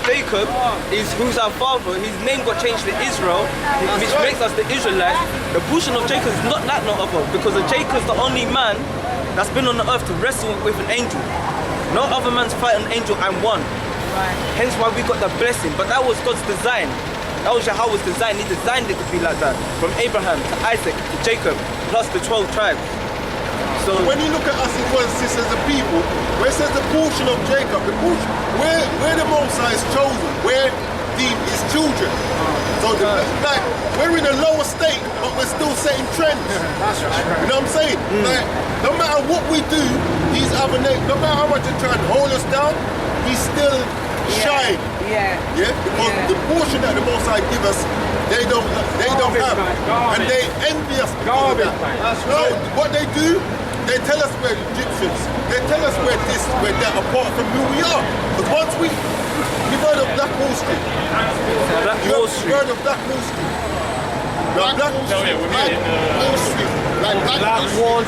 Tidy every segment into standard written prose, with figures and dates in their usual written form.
Jacob is who's our father. His name got changed to Israel, which makes us the Israelites. The portion of Jacob is not like no other, because Jacob's the only man that's been on the earth to wrestle with an angel. No other man's fight an angel and won. Hence why we got the blessing. But that was God's design. That was YAHAWAH's design. He designed it to be like that. From Abraham to Isaac to Jacob, plus the 12 tribes. So when you look at us as a people, where it says the portion of Jacob, the portion, where the Most High is chosen, where his children. So like, we're in a lower state, but we're still setting trends. That's right. You know what I'm saying? Like, no matter what we do, these other nations, no matter how much they try and hold us down, we still shine. Yeah. Because the portion that the Most High give us, they don't have, and they envy us because of that. So what they do, they tell us we're Egyptians. They tell us we're this, we're that, apart from who we are. Because once you've heard of Black Wall Street. You've heard of Black Wall Street. Black Wall Street. Black Wall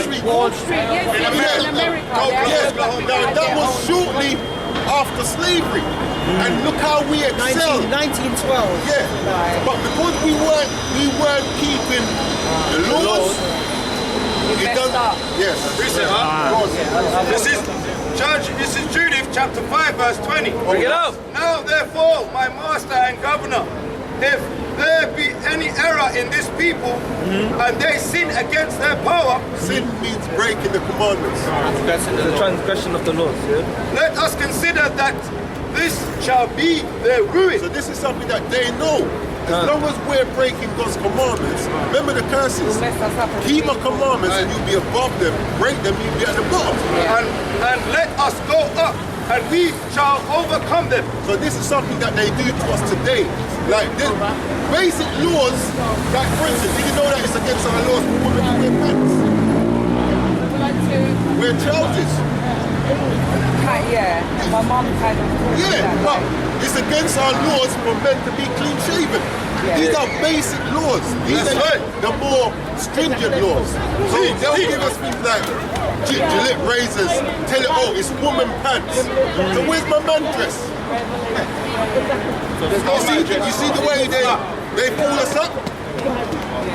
Street. Wall Street. Yes, in America. Yes, that was shortly after slavery. And look how we excelled. 1912. Yeah. But because we weren't keeping the laws, it doesn't. Yes. This is Judith chapter 5 verse 20. Bring it up. Now therefore, my master and governor, if there be any error in this people, and they sin against their power. Sin means breaking the commandments. The transgression of the laws. Let us consider that this shall be their ruin. So this is something that they know. As long as we're breaking God's commandments, remember the curses. Keep my commandments and you'll be above them. Break them, you'll be at the bottom. And let us go up, and we shall overcome them. So this is something that they do to us today. Like this basic laws, like for instance, did you know that it's against our laws for women to wear pants? Wear trousers. Yeah, my mom kind of. Yeah, but it's against our laws for men to be clean shaven. These are basic laws. These are the more stringent laws. So they'll give us things like Gillette razors, tell it, oh, it's woman pants. So where's my man dress? You see the way they pull us up?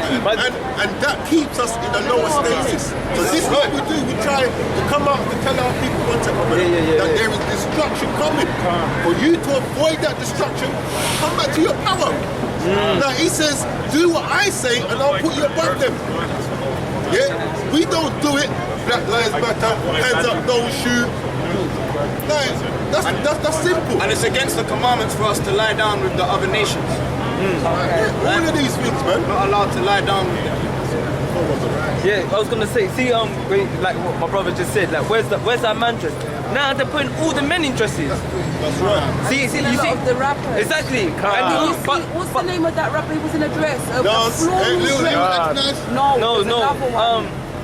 And that keeps us in the lower stages. So this is what we do. We try to come out to tell our people that there is destruction coming. For you to avoid that destruction, come back to your power. Now he says, do what I say and I'll put you above them. Yeah? We don't do it. Black Lives Matter, hands up, don't shoot. That's simple. And it's against the commandments for us to lie down with the other nations. All of these things, man. Not allowed to lie down with them. Yeah, I was gonna say, see, like what my brother just said, like where's our man dress? Now they're putting all the men in dresses. That's right. See, you see, The rappers. exactly. What's the name of that rapper? He was in a dress. No.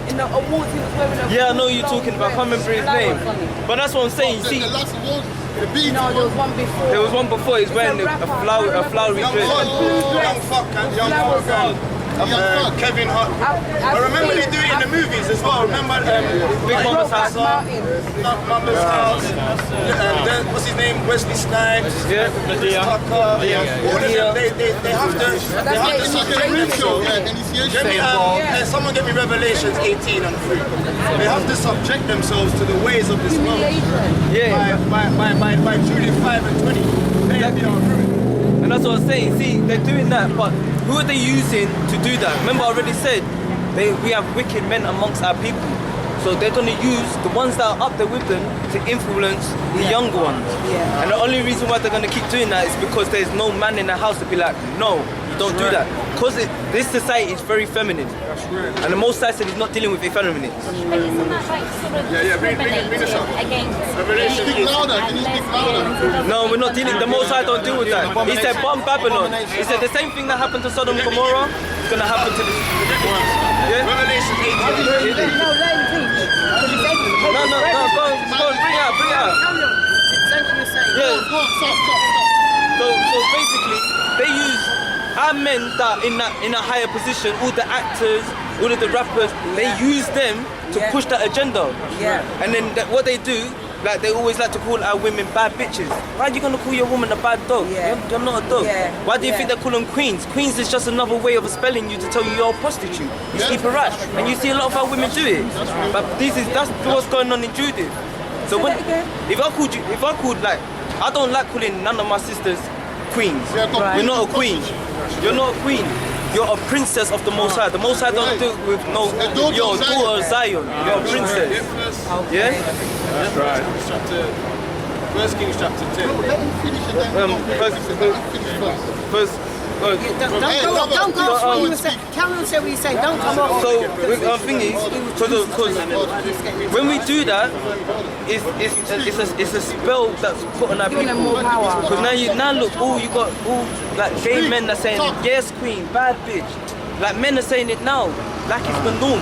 In the awards, he was wearing a Yeah, I know you're talking about. I can't remember his name. But that's what I'm saying. You see, No, there was one before. there was one before. He's wearing a flowery dress. Young fuck and young fuck. Kevin Hart. I remember they do it in the movies as well. Remember Big Mama's house. Mama's house. What's his name? Wesley Snipes. Yeah. Tucker. They have to. Someone get me Revelations 18 and 3. They have to subject themselves to the ways of this world. Yeah. By Judith 5 and 20. They are ruined. And that's what I'm saying. See, they're doing that, but who are they using to do that? Remember, I already said we have wicked men amongst our people. So they're going to use the ones that are up there with them to influence the younger ones. And the only reason why they're going to keep doing that is because there's no man in the house to be like, no, you don't do that. Because this society is very feminine. And the Most High said he's not dealing with effeminate. But isn't that like sort of bring us up. against Speak louder, can you speak louder? No, we're not dealing, the Most High don't deal with that. He said, bomb Babylon. He said the same thing that happened to Sodom and Gomorrah is going to happen to this. Yeah? Revelation 18. No, go on, bring it out. Yeah. So basically, they use our men that are in a higher position, all the actors, all of the rappers, they use them to push that agenda. And then what they do, like they always like to call our women bad bitches. Why are you gonna call your woman a bad dog? Yeah. You're not a dog. Yeah. Why do you Yeah. think they call them queens? Queens is just another way of spelling you to tell you you're a prostitute. You sleep a rat, and you see a lot of our women do it. But that's what's going on in Judith. So Say when, that again. if I called like, I don't like calling none of my sisters queens. Yeah, go Right. You're not a queen. You're not a queen. You're a princess of the Most High. The Most High don't do it with no. daughter You're a of Zion. daughter of Zion. You're a princess. Yeah. That's right. First Kings chapter 10. Let him finish it then. First. Don't go off what you were saying. Carry on, say what you're saying. Don't come off. So thing is, because when we do that, it's a spell that's put on our Giving them people. more power. Because now look, you got all like gay men that saying yes queen, bad bitch. Like men are saying it now, like it's the norm.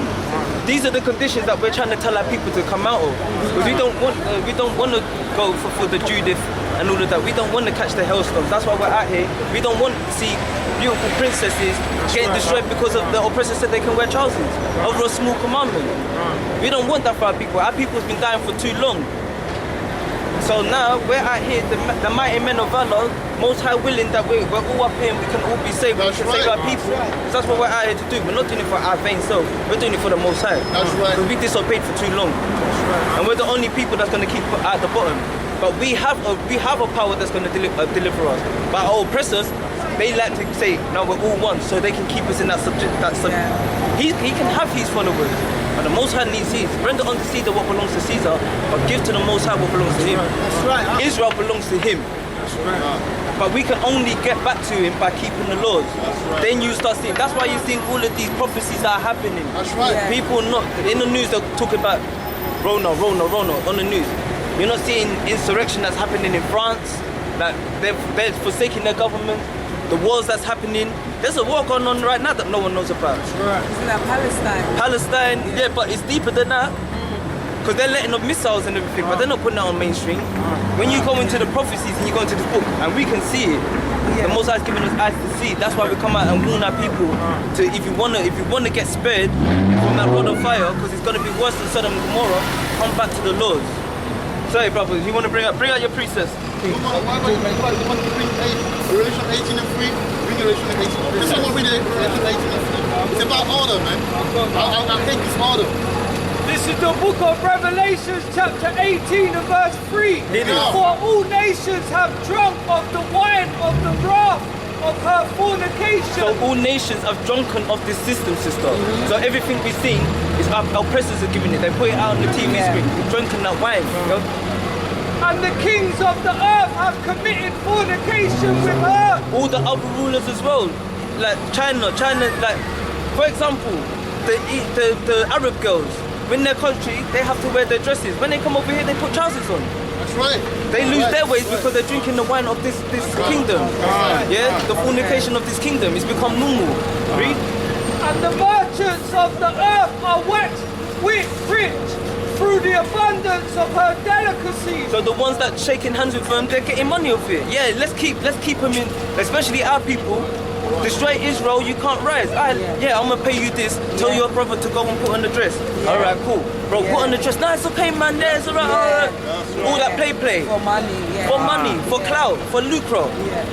These are the conditions that we're trying to tell our people to come out of. Because we don't want to go for the Judith and all of that. We don't want to catch the hailstones. That's why we're out here. We don't want to see beautiful princesses getting destroyed because of the oppressor said they can wear trousers over a small commandment. We don't want that for our people. Our people's been dying for too long. So now we're out here, the mighty men of valor, most high willing that we're all up here and we can all be saved. We can save our people. So that's what we're out here to do. We're not doing it for our vain self. We're doing it for the most high. That's right. Because we disobeyed for too long. And we're the only people that's going to keep at the bottom. But we have a power that's going to deliver us. But our oppressors, they like to say, no, we're all one, so they can keep us in that subject. He can have his followers, but the Most High needs his. Render unto Caesar what belongs to Caesar, but give to the Most High what belongs to him. That's right. Israel belongs to him. But we can only get back to him by keeping the laws. Then you start seeing, that's why you're seeing all of these prophecies that are happening. That's right. Yeah. People not, in the news they're talking about Rona on the news. You're not seeing insurrection that's happening in France, like they're forsaking their government, the wars that's happening. There's a war going on right now that no one knows about. Isn't that Palestine? Palestine, yeah, but it's deeper than that. Because they're letting off missiles and everything, but they're not putting that on mainstream. When you go into the prophecies and you go into this book, and we can see it, the Most High is giving us eyes to see. That's why we come out and warn our people to, if you wanna get spared from that road of fire, because it's gonna be worse than Sodom and Gomorrah, come back to the laws. Sorry, brothers, you want to bring out your priestess? Why would you want to bring Revelation 18 and 3? Bring Revelation 18 and 3. This is what we did, Revelation 18 and 3. It's about order, man. I hate this order. This is the book of Revelations chapter 18 and verse 3. Yeah. For all nations have drunk of the wine of the wrath of her fornication. So all nations have drunken of this system, sister. So everything we've seen is our oppressors are giving it. They put it out on the TV screen. We're drinking that wine. And the kings of the earth have committed fornication with her. All the other rulers as well, like China, like for example, the Arab girls, in their country they have to wear their dresses. When they come over here, they put trousers on. That's right. They lose their ways because they're drinking the wine of this kingdom. Yeah, the fornication of this kingdom. It's become normal. Read. And the merchants of the earth are rich through the abundance of her delicacies. So the ones that shaking hands with them, they're getting money off it. Yeah, let's keep them in, especially our people. Destroy Israel, you can't rise. Yeah, I'm gonna pay you this. Tell your brother to go and put on the dress. All right, cool, bro. Put on the dress. Nah, it's okay, man. Yeah, it's alright. All that play. For money, yeah. For money, for clout, for lucre.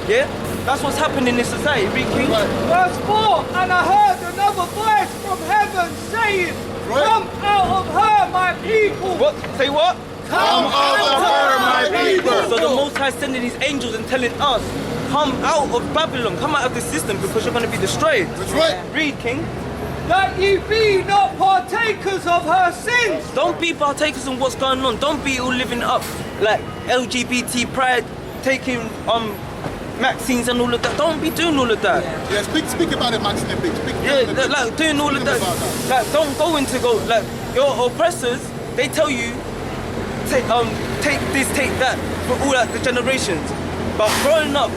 Yeah, that's what's happening in society. Read King. Verse 4, and I heard another voice from heaven saying, come out of her, my people. What? Say what? Come out of her, my people. So the Most High is sending these angels and telling us, come out of Babylon, come out of this system because you're going to be destroyed. That's right. Read, King. That ye be not partakers of her sins. Don't be partakers in what's going on. Don't be all living up like LGBT pride, taking Maxines and all of that. Don't be doing all of that. Yeah, speak about it, Maxine. Yeah, like doing all of that. Like don't go into like your oppressors. They tell you take this, take that for all like the generations. But growing up,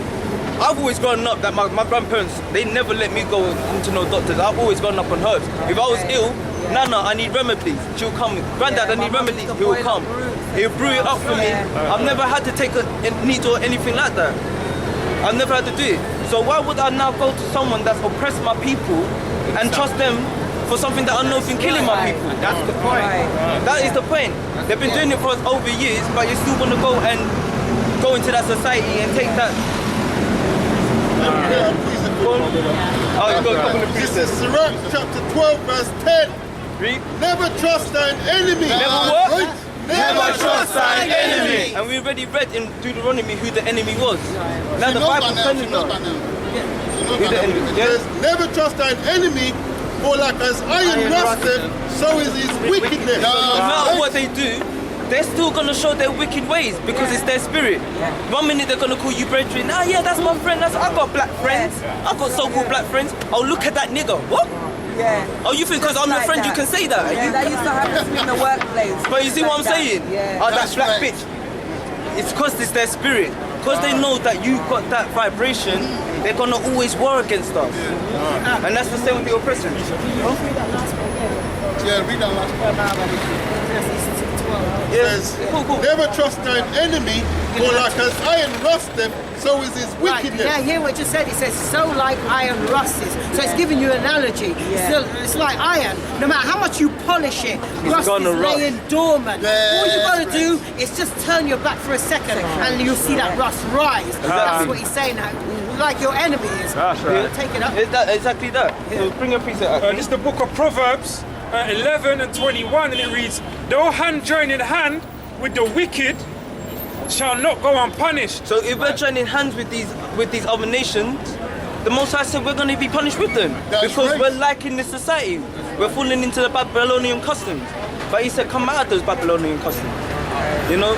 I've always grown up that my grandparents, they never let me go into no doctors. I've always grown up on herbs. If I was ill, Nana, I need remedies. She'll come. Granddad, I need remedies. He'll come. He'll brew it up for me. I've never had to take a needle or anything like that. I've never had to do it. So why would I now go to someone that's oppressed my people and trust them for something that I know been killing my people. That's the point. That is the point. They've been doing it for over years, but you still want to go into that society and take that. Oh, you got a couple of This pieces. is Sirach chapter 12 verse 10. Read. Never trust thine enemy. Never what? Right? Never trust thine enemy. And we already read in Deuteronomy who the enemy was. Now the You know by Bible's now, telling you know us. by now. Who the enemy? It Yeah. says, never trust thine enemy, for like as iron rusteth, so is his wickedness. No matter what they do, they're still gonna show their wicked ways because it's their spirit. One minute they're gonna call you brethren. Ah, yeah, that's my friend. I got black friends. I got so-called black friends. Oh, look at that nigga. What? Yeah. Oh, you think because I'm your friend you can say that? Yeah, that used to happen to me in the workplace. But you see what I'm saying? Yeah. Oh, that That's black right. bitch. It's because it's their spirit. Because they know that you got that vibration, they're gonna always war against us. And that's the same with the oppression. Yeah, read that last part. It says, Cool. never trust thine enemy, for like as iron rusteth, so is his Right, wickedness. yeah, hear what you said. It says, so like iron rusts. So it's giving you an analogy. It's like iron. No matter how much you polish it, rust is gonna rust. laying dormant. Yeah, All you got to that's do is just turn your back for a second and you'll see that rust rise. That's what he's saying. Like your enemy is. That's right. Take it up. It's that, exactly that. So bring a piece of This is the book of Proverbs 11 and 21, and it reads, "No hand join in hand with the wicked shall not go unpunished." So if we're joining hands with these other nations, the Most High said we're going to be punished with them That's because right. we're lacking this society. We're falling into the Babylonian customs. But he said, come out of those Babylonian customs. You know,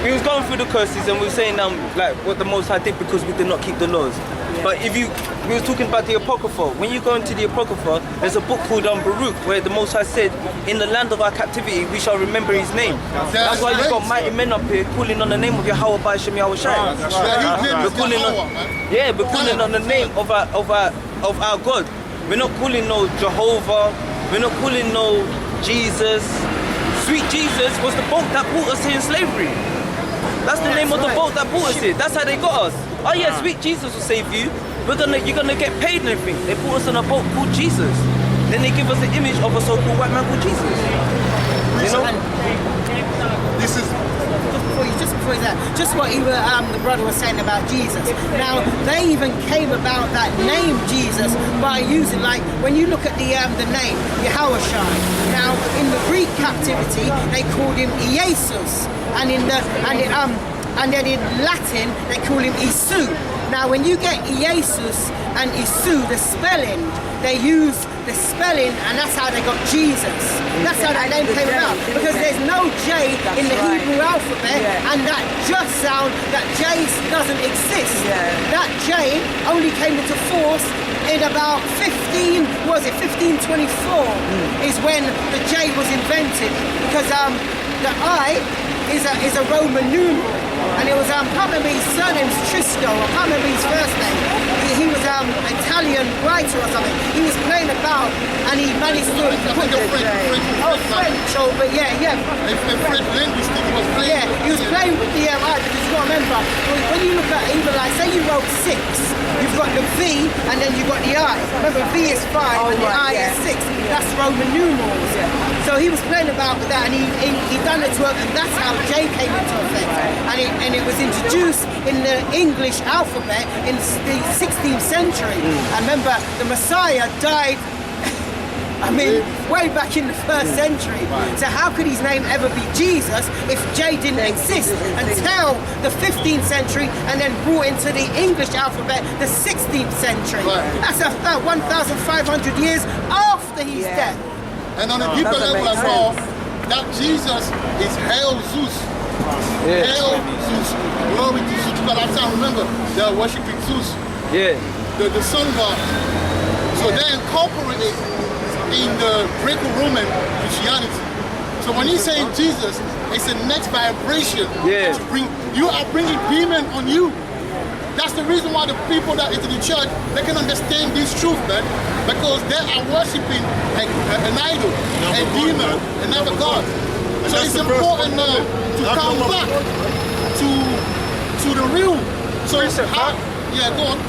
we was going through the curses and we were saying like what the Most High did because we did not keep the laws. But we was talking about the Apocrypha. When you go into the Apocrypha, there's a book called Baruch where the Most High said, in the land of our captivity, we shall remember his name. That's why you got mighty men up here calling on the name of YAHAWAHS. Yeah, his name is We're calling Yahawah, on, man. yeah, we're calling on the name of our God. We're not calling no Jehovah. We're not calling no Jesus. Sweet Jesus was the boat that brought us here in slavery. That's the name of the boat that brought us here. That's how they got us. Oh yeah, sweet Jesus will save you. You're gonna get paid and everything. They put us on a boat called Jesus. Then they give us the image of a so-called white man called Jesus. You know? This is Just before that, just what the brother was saying about Jesus. Now they even came about that name Jesus by using, like, when you look at the name YAHAWAHS. Now in the Greek captivity they called him Jesus, and then in Latin they call him Isu. Now when you get Jesus and Isu, the spelling, they use the spelling, and that's how they got Jesus. That's how that name came about, because there's no J in the Hebrew alphabet, and that just sound, that J doesn't exist. That J only came into force in about 1524 is when the J was invented, because the I is a Roman numeral, and it was I can't remember his surname's Trisco, I can't remember his first name. He was an Italian writer or something. He was playing about and he managed to put the French. So, but yeah. a French linguistic was playing. Yeah, he was playing with the I, because you've got to remember, when you look at even like, say you wrote 6, you've got the V and then you've got the I. Remember, V is 5 and the I is 6. That's Roman numerals. So he was playing about with that, and he done it to her, and that's how J came into effect. And it was introduced in the English alphabet in the 16th century. And remember, the Messiah died, way back in the 1st century. So how could his name ever be Jesus if J didn't exist until the 15th century, and then brought into the English alphabet the 16th century? That's about 1,500 years after his death. And on a deeper level as well, that Jesus is Hail Zeus. Hail Zeus. Glory to Zeus. Because last time, remember, they are worshiping Zeus. Yeah. The sun god. So they incorporate it in the Greco-Roman Christianity. So when he's saying Jesus, it's a next vibration. Yeah. You are bringing demon on you. That's the reason why the people that into the church, they can understand this truth, man. Because they are worshiping an idol, a demon, another god. So it's important to come back to the real. So it's how, yeah, go on.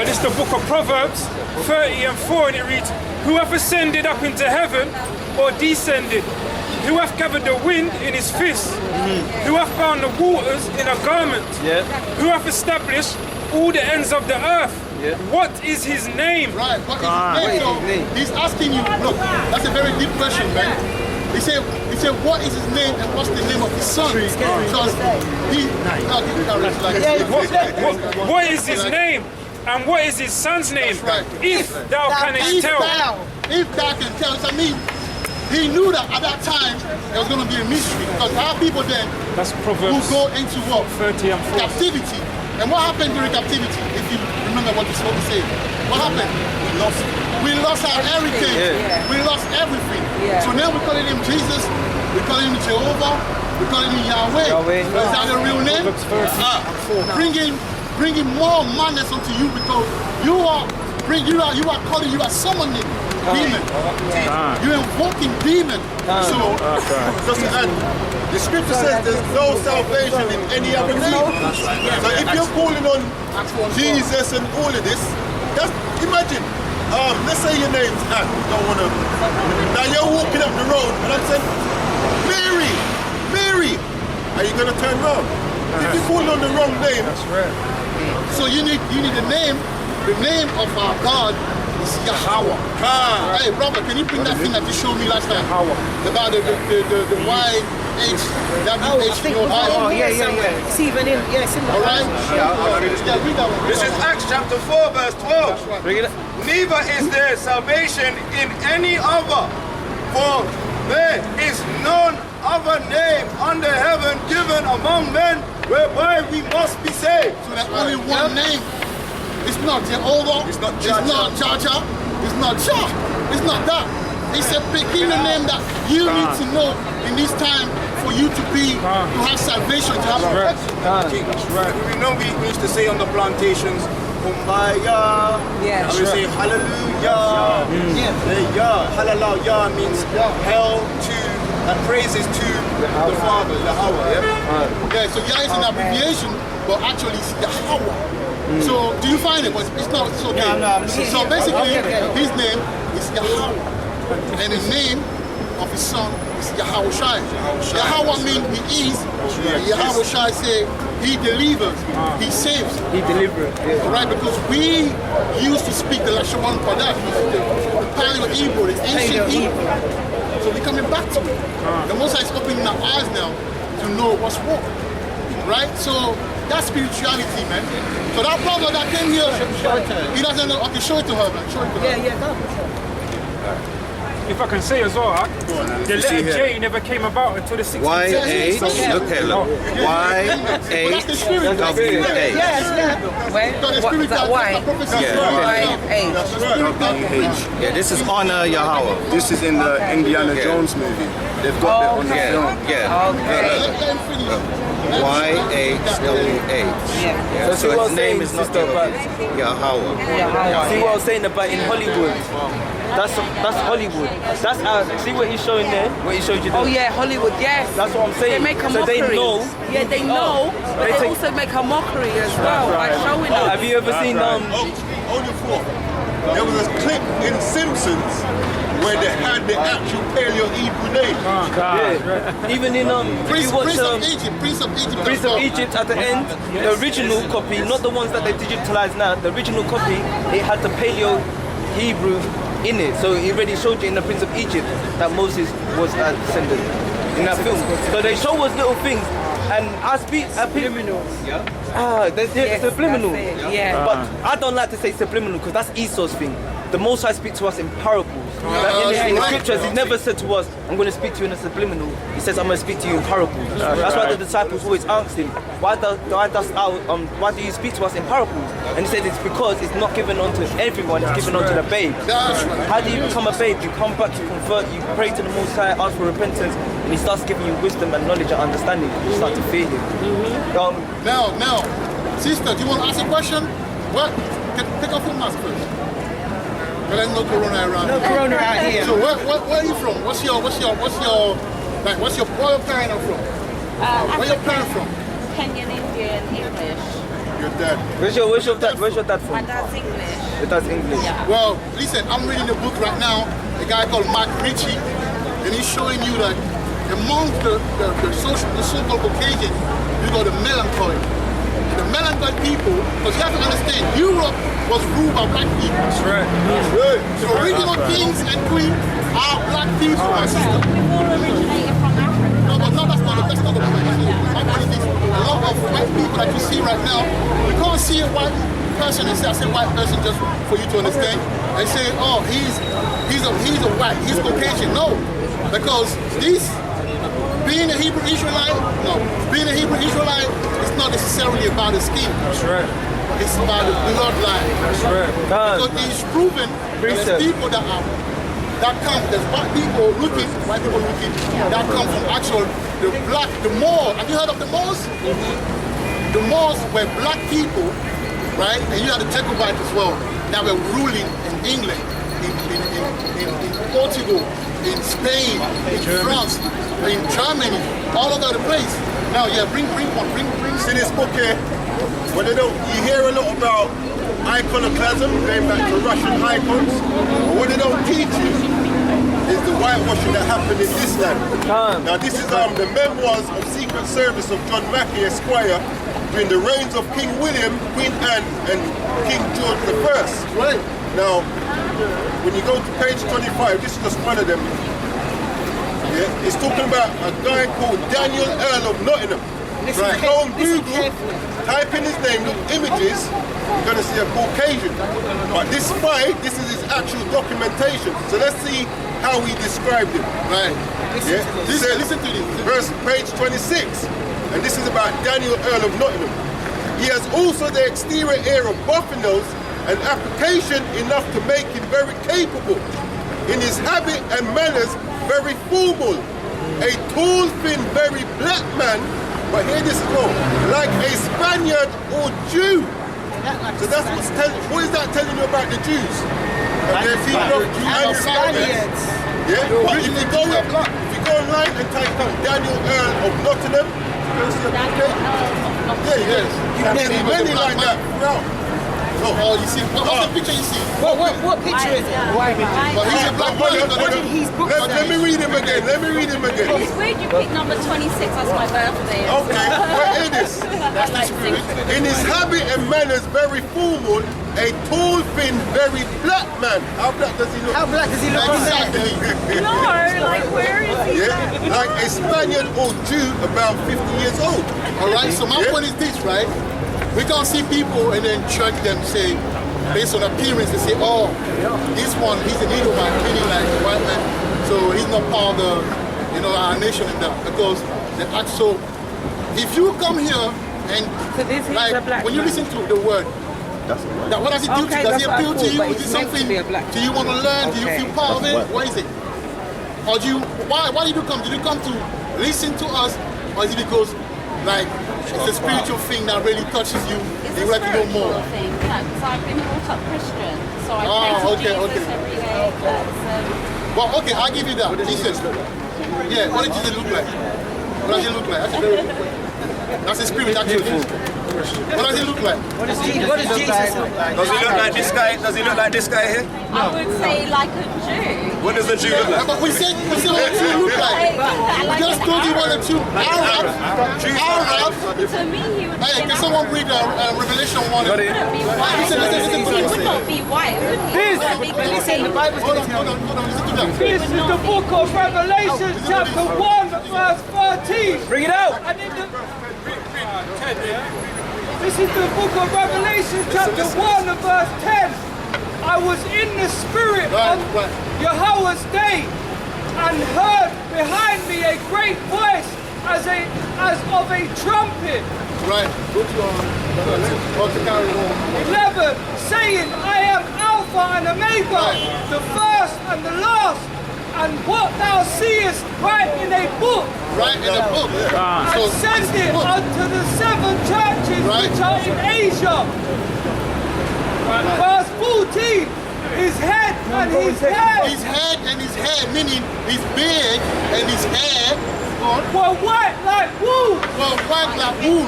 This is the book of Proverbs 30 and 4, and it reads, "Who hath ascended up into heaven, or descended? Who hath gathered the wind in his fist? Who hath bound the waters in a garment? Yeah. Who hath established all the ends of the earth? Yeah. What is his name?" Right, what is his name? So he's asking you, look, that's a very deep question, man. He said, what is his name and what's the name of his son? Because he, What is his name? And what is his son's name? right. If thou canst tell. If thou can tell, I mean, he knew that at that time there was going to be a mystery because there are people then That's who Proverbs go into what? 30 and 4. Captivity. And what happened during captivity? If you remember what he said, what happened? We lost our everything. Yeah. We lost everything. Yeah. So now we're calling him Jesus. We're calling him Jehovah. We're calling him Yahweh. Yahweh. Is that the real name? Bringing more madness unto you because you are calling you are summoning demon. You're invoking demon. So just to add, the scripture says there's no salvation in any other name. So if you're calling on Jesus and all of this, just imagine. Let's say your name's Anne. Don't wanna. Now you're walking up the road and I'm saying, Mary. Are you gonna turn around? If you call on the wrong name, that's right. So you need a name. The name of our God is Yahawah. Hey brother, can you bring that thing that you showed me last time? About the YHWH in your Bible? Oh, yeah. It's even in, it's in the All right? Bible. Read that one. This is Acts chapter 4, verse 12. Bring it up. Neither is there salvation in any other, for there is none other name under heaven given among men whereby we must be saved. So there's only one name. It's not Jehovah. It's not Jaja. It's not Jah. It's not that. It's a peculiar name that you need to know in this time for you to have salvation, to have protection. That's right. We know we used to say on the plantations, Kumbaya. Yeah, And we say hallelujah. Hallelujah means hell to and praises to the Father, Yahweh. Yeah, so Yah is an abbreviation, but actually it's Yahawah. So do you find it? But it's not. It's okay. So basically, his name is Yahawah, and the name of his son is Yahawah. Yahawah means he is. Yahawah say he delivers, he saves. He delivered. Yeah. Right, because we used to speak the Lashawan Padat, the Paleo Hebrew, the ancient Hebrew. So we're coming back to it. The Most High is opening our eyes now to know what's what. Right? So that's spirituality, man. So that brother that came here, he doesn't know. Okay, show it to her, man. Show it to her. Yeah, go. If I can say as well, the letter J never came about until the 16th Y-H, century. look here, look. That's the spirit. Y-H-W-H. Where? What is that? Y? Yeah, this is Honor Yahawah. This is in the Indiana Jones movie. They've got that on the film. Yeah. Let him finish. Y-H-W-H. Yeah. So So his name is not sister, but Yahawah. see what I was saying about in Hollywood. That's Hollywood. That's see what he's showing there. What he showed you there. Oh yeah, Hollywood, yes. That's what I'm saying. They make a So mockery. they know. Yeah, they know, but They they take- also make a mockery as well by showing us. Have you ever seen Hold your thought. There was a clip in Simpsons where they had the actual Paleo Hebrew name. Yeah. Even in if you watch Prince of Egypt. Prince of Egypt at the end, the original copy, not the ones that they digitalize now, the original copy, it had the Paleo Hebrew in it. So it already showed you in the Prince of Egypt that Moses was a descendant in that film. So they show us little things. And I speak subliminal. There's subliminal. Yeah. But I don't like to say subliminal because that's Esau's thing. The Most High speaks to us in parables. In the scriptures, he never said to us, I'm going to speak to you in a subliminal. He says, I'm going to speak to you in parables. That's why the disciples always asked him, why do you speak to us in parables? And he said, it's because it's not given unto everyone, it's given unto the babe. How do you become a babe? You come back to convert, you pray to the Most High, ask for repentance, and he starts giving you wisdom and knowledge and understanding. You start to fear him. Now, sister, do you want to ask a question? What? Take off your mask first. But there's no corona around. No corona out here. So where are you from? Where your parents are from? Where your parents from? Kenyan, Indian, English. Your dad. Where's your dad My from? dad's English. It does English. Well, listen, I'm reading a book right now, a guy called Mark Ritchie, and he's showing you that among the so-called Caucasians, you got the melancholy. The melancholy people, because you have to understand, Europe was ruled by black people. That's right. The original kings and queens are black people, my sister. We've all originated from Africa. No, but no, that's not the point. My point is this, a lot of white people that you see right now, you can't see a white person and say, I say white person just for you to understand, and say, oh, he's a white, he's Caucasian. No, because being a Hebrew Israelite is not necessarily about the skin. That's right. It's about the bloodline. That's right. Because it's proven there's people that come, there's white people looking, that come from actual, the Moors. Have you heard of the Moors? The Moors were black people, right? And you had the Jacobites as well, that were ruling in England, in Portugal, in Spain, in France, in Germany, all over the place. Now, yeah, bring See this book here? When you hear a lot about iconoclasm, going back to Russian icons, but what they don't teach you is the whitewashing that happened in this land. Now this is the memoirs of Secret Service of John Mackey Esquire during the reigns of King William, Queen Anne and King George I. Right. Now, when you go to page 25, this is just one of them. Yeah, it's talking about a guy called Daniel Earl of Nottingham. Right. Go on Google, type in his name, look images, you're going to see a Caucasian. But this is his actual documentation. So let's see how he described it. Right. Listen to this. Verse page 26. And this is about Daniel Earl of Nottingham. He has also the exterior air of buffaloes and application enough to make him very capable. In his habit and manners, very formal. A tall, thin, very black man, but hear this quote, like a Spaniard or Jew. So that's what is that telling you about the Jews? That they're people of Spaniards. Yeah, but if you go online and type in Daniel Earl of Nottingham, you'll see a picture. Yeah, you can see many like that throughout. Oh, you see, what's the picture you see? What picture is it? But he's a black man. What did his book Let me read him again. It's weird you picked number 26 as my birthday. Okay, well, it is. That's like 6. In his habit and manners, very formal, a tall, thin, very black man. How black does he look? How black does he look? Exactly. No, like where is he? Yeah, like a Spaniard or Jew about 50 years old. All right, so my point is this, right? We can't see people and then check them, say, based on appearance, they say, oh, this one, he's an Edomite, meaning like a white man, so he's not part of the, our nation and that, because the actual, if you come here and, like, when you listen to the word, that what does it do to you? Does it appeal to you? Is it something, do you want to learn? Do you feel part of it? What is it? Or why did you come? Did you come to listen to us, or is it because, like, it's a spiritual thing that really touches you. You like to know more. Thing, because I've been brought up Christian, so I pray to Jesus every day. Well, okay, I'll give you that. Jesus. Yeah, what did Jesus look like? What does he look like? That's a spirit, actually. What does he look like? What does Jesus look like? Does he look like this guy? Does he look like this guy here? I would say like a Jew. What does a Jew look like? But we said what a Jew look like. We just told you what a Jew. Arabs. To me, he would Hey, can someone read Revelation 1? be white. He would not be white, would he? Listen, the Bible's Hold on, listen to that. This is the book of Revelation, chapter 1, verse 13. Bring it out. And in the, this is the book of Revelation, chapter 1 and verse 10. I was in the spirit on YAHAWAHS day and heard behind me a great voice as of a trumpet. Right. Go to 11, saying, I am Alpha and Omega, the first and the last, and what thou seest write in a book. Right in a book. And send it unto the 7 churches which are in Asia. Verse 14, his head and his hair. His head and his hair, meaning his beard and his hair were white like wool. Well, white like wool.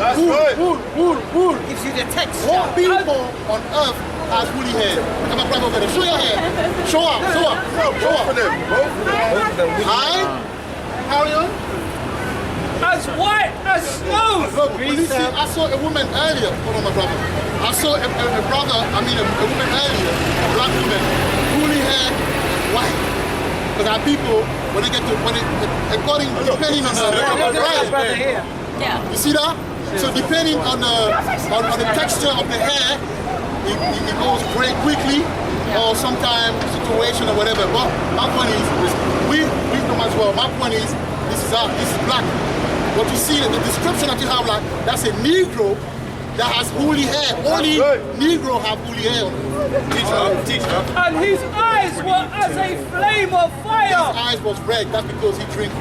Wool. gives you the text. What people on earth has woolly hair? Come on, brother, over there. Show your hair. Show up. Both of them. Aye? Carry on. As white as snow. Look, when you see, I saw a woman earlier. Hold on, my brother. I saw a woman earlier, a black woman, woolly hair, white. Because our people, when they get to, depending on brother here. Yeah. you see that? So depending on the texture of the hair, it goes very quickly, or sometimes situation or whatever. But my point is, we know as well. My point is, this is black. What you see, the description that you have, like that's a Negro that has woolly hair. Only Negro have woolly hair. Teacher. And his eyes were as a flame of fire. His eyes was red. That's because he drank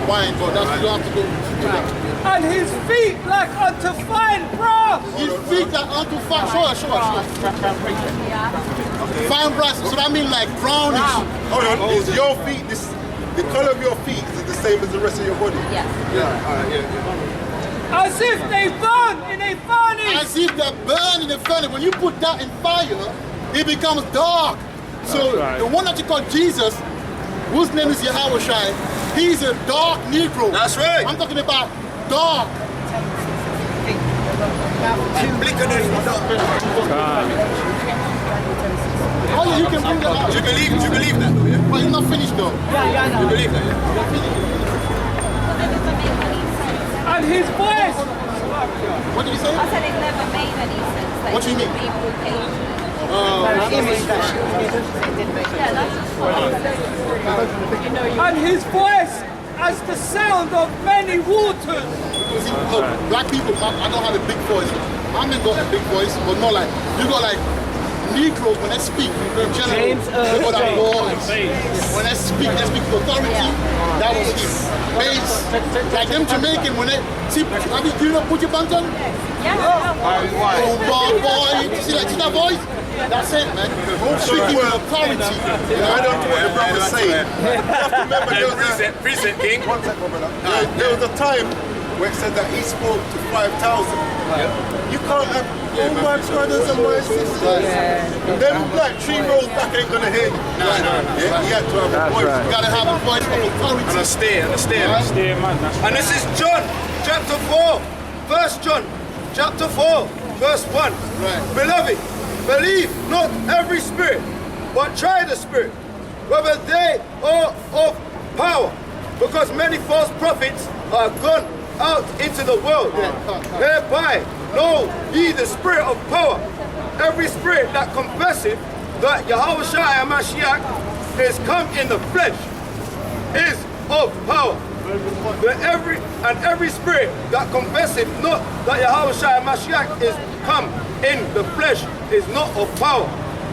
wine. But that's you don't have to go to that. And his feet like unto fine brass. His feet like unto fine. Sure. Fine brass. So that means like brownish. Hold on. Is your feet the color of your feet is the same as the rest of your body? Yes. As if they burn in a furnace. As if they burn in the furnace. When you put that in fire, it becomes dark. So the one that you call Jesus, whose name is YAHAWAHS, he's a dark Negro. That's right. I'm talking about dark. Oh, yeah, you can bring that out. Do you believe that though, yeah? But you're not finished though. You believe that, yeah? And his voice. What did you say? I said it never made any sense. That What do you mean? Yeah, that's And his voice as the sound of many waters. You see, look, black people, I don't have a big voice. I haven't got a big voice, but more like, you got like Negroes, when they speak, in general, they got that voice. When they speak with authority, that was his bass. Like them Jamaican, when they, see, do you know Put Your Banton? Boy, you see that voice? That's it, man. Speaking with authority. I don't know what the brother's saying. You have to remember there was King. One second, brother. There was a time where it said that he spoke to 5,000. You can't have all my brothers and my sisters. Them black 3 rows back ain't gonna hear you. No. Yeah, he had to have a voice. You gotta have a voice of authority. And a steer. And this is John chapter 4. 1 John chapter 4, verse 1. Right. Beloved, believe not every spirit, but try the spirit, whether they are of power, because many false prophets are gone out into the world. Thereby know ye the spirit of power. Every spirit that confesseth that YAHAWAHS Mashiach is come in the flesh is of power. But every spirit that confesseth not that YAHAWAHS Mashiach is come in the flesh is not of power.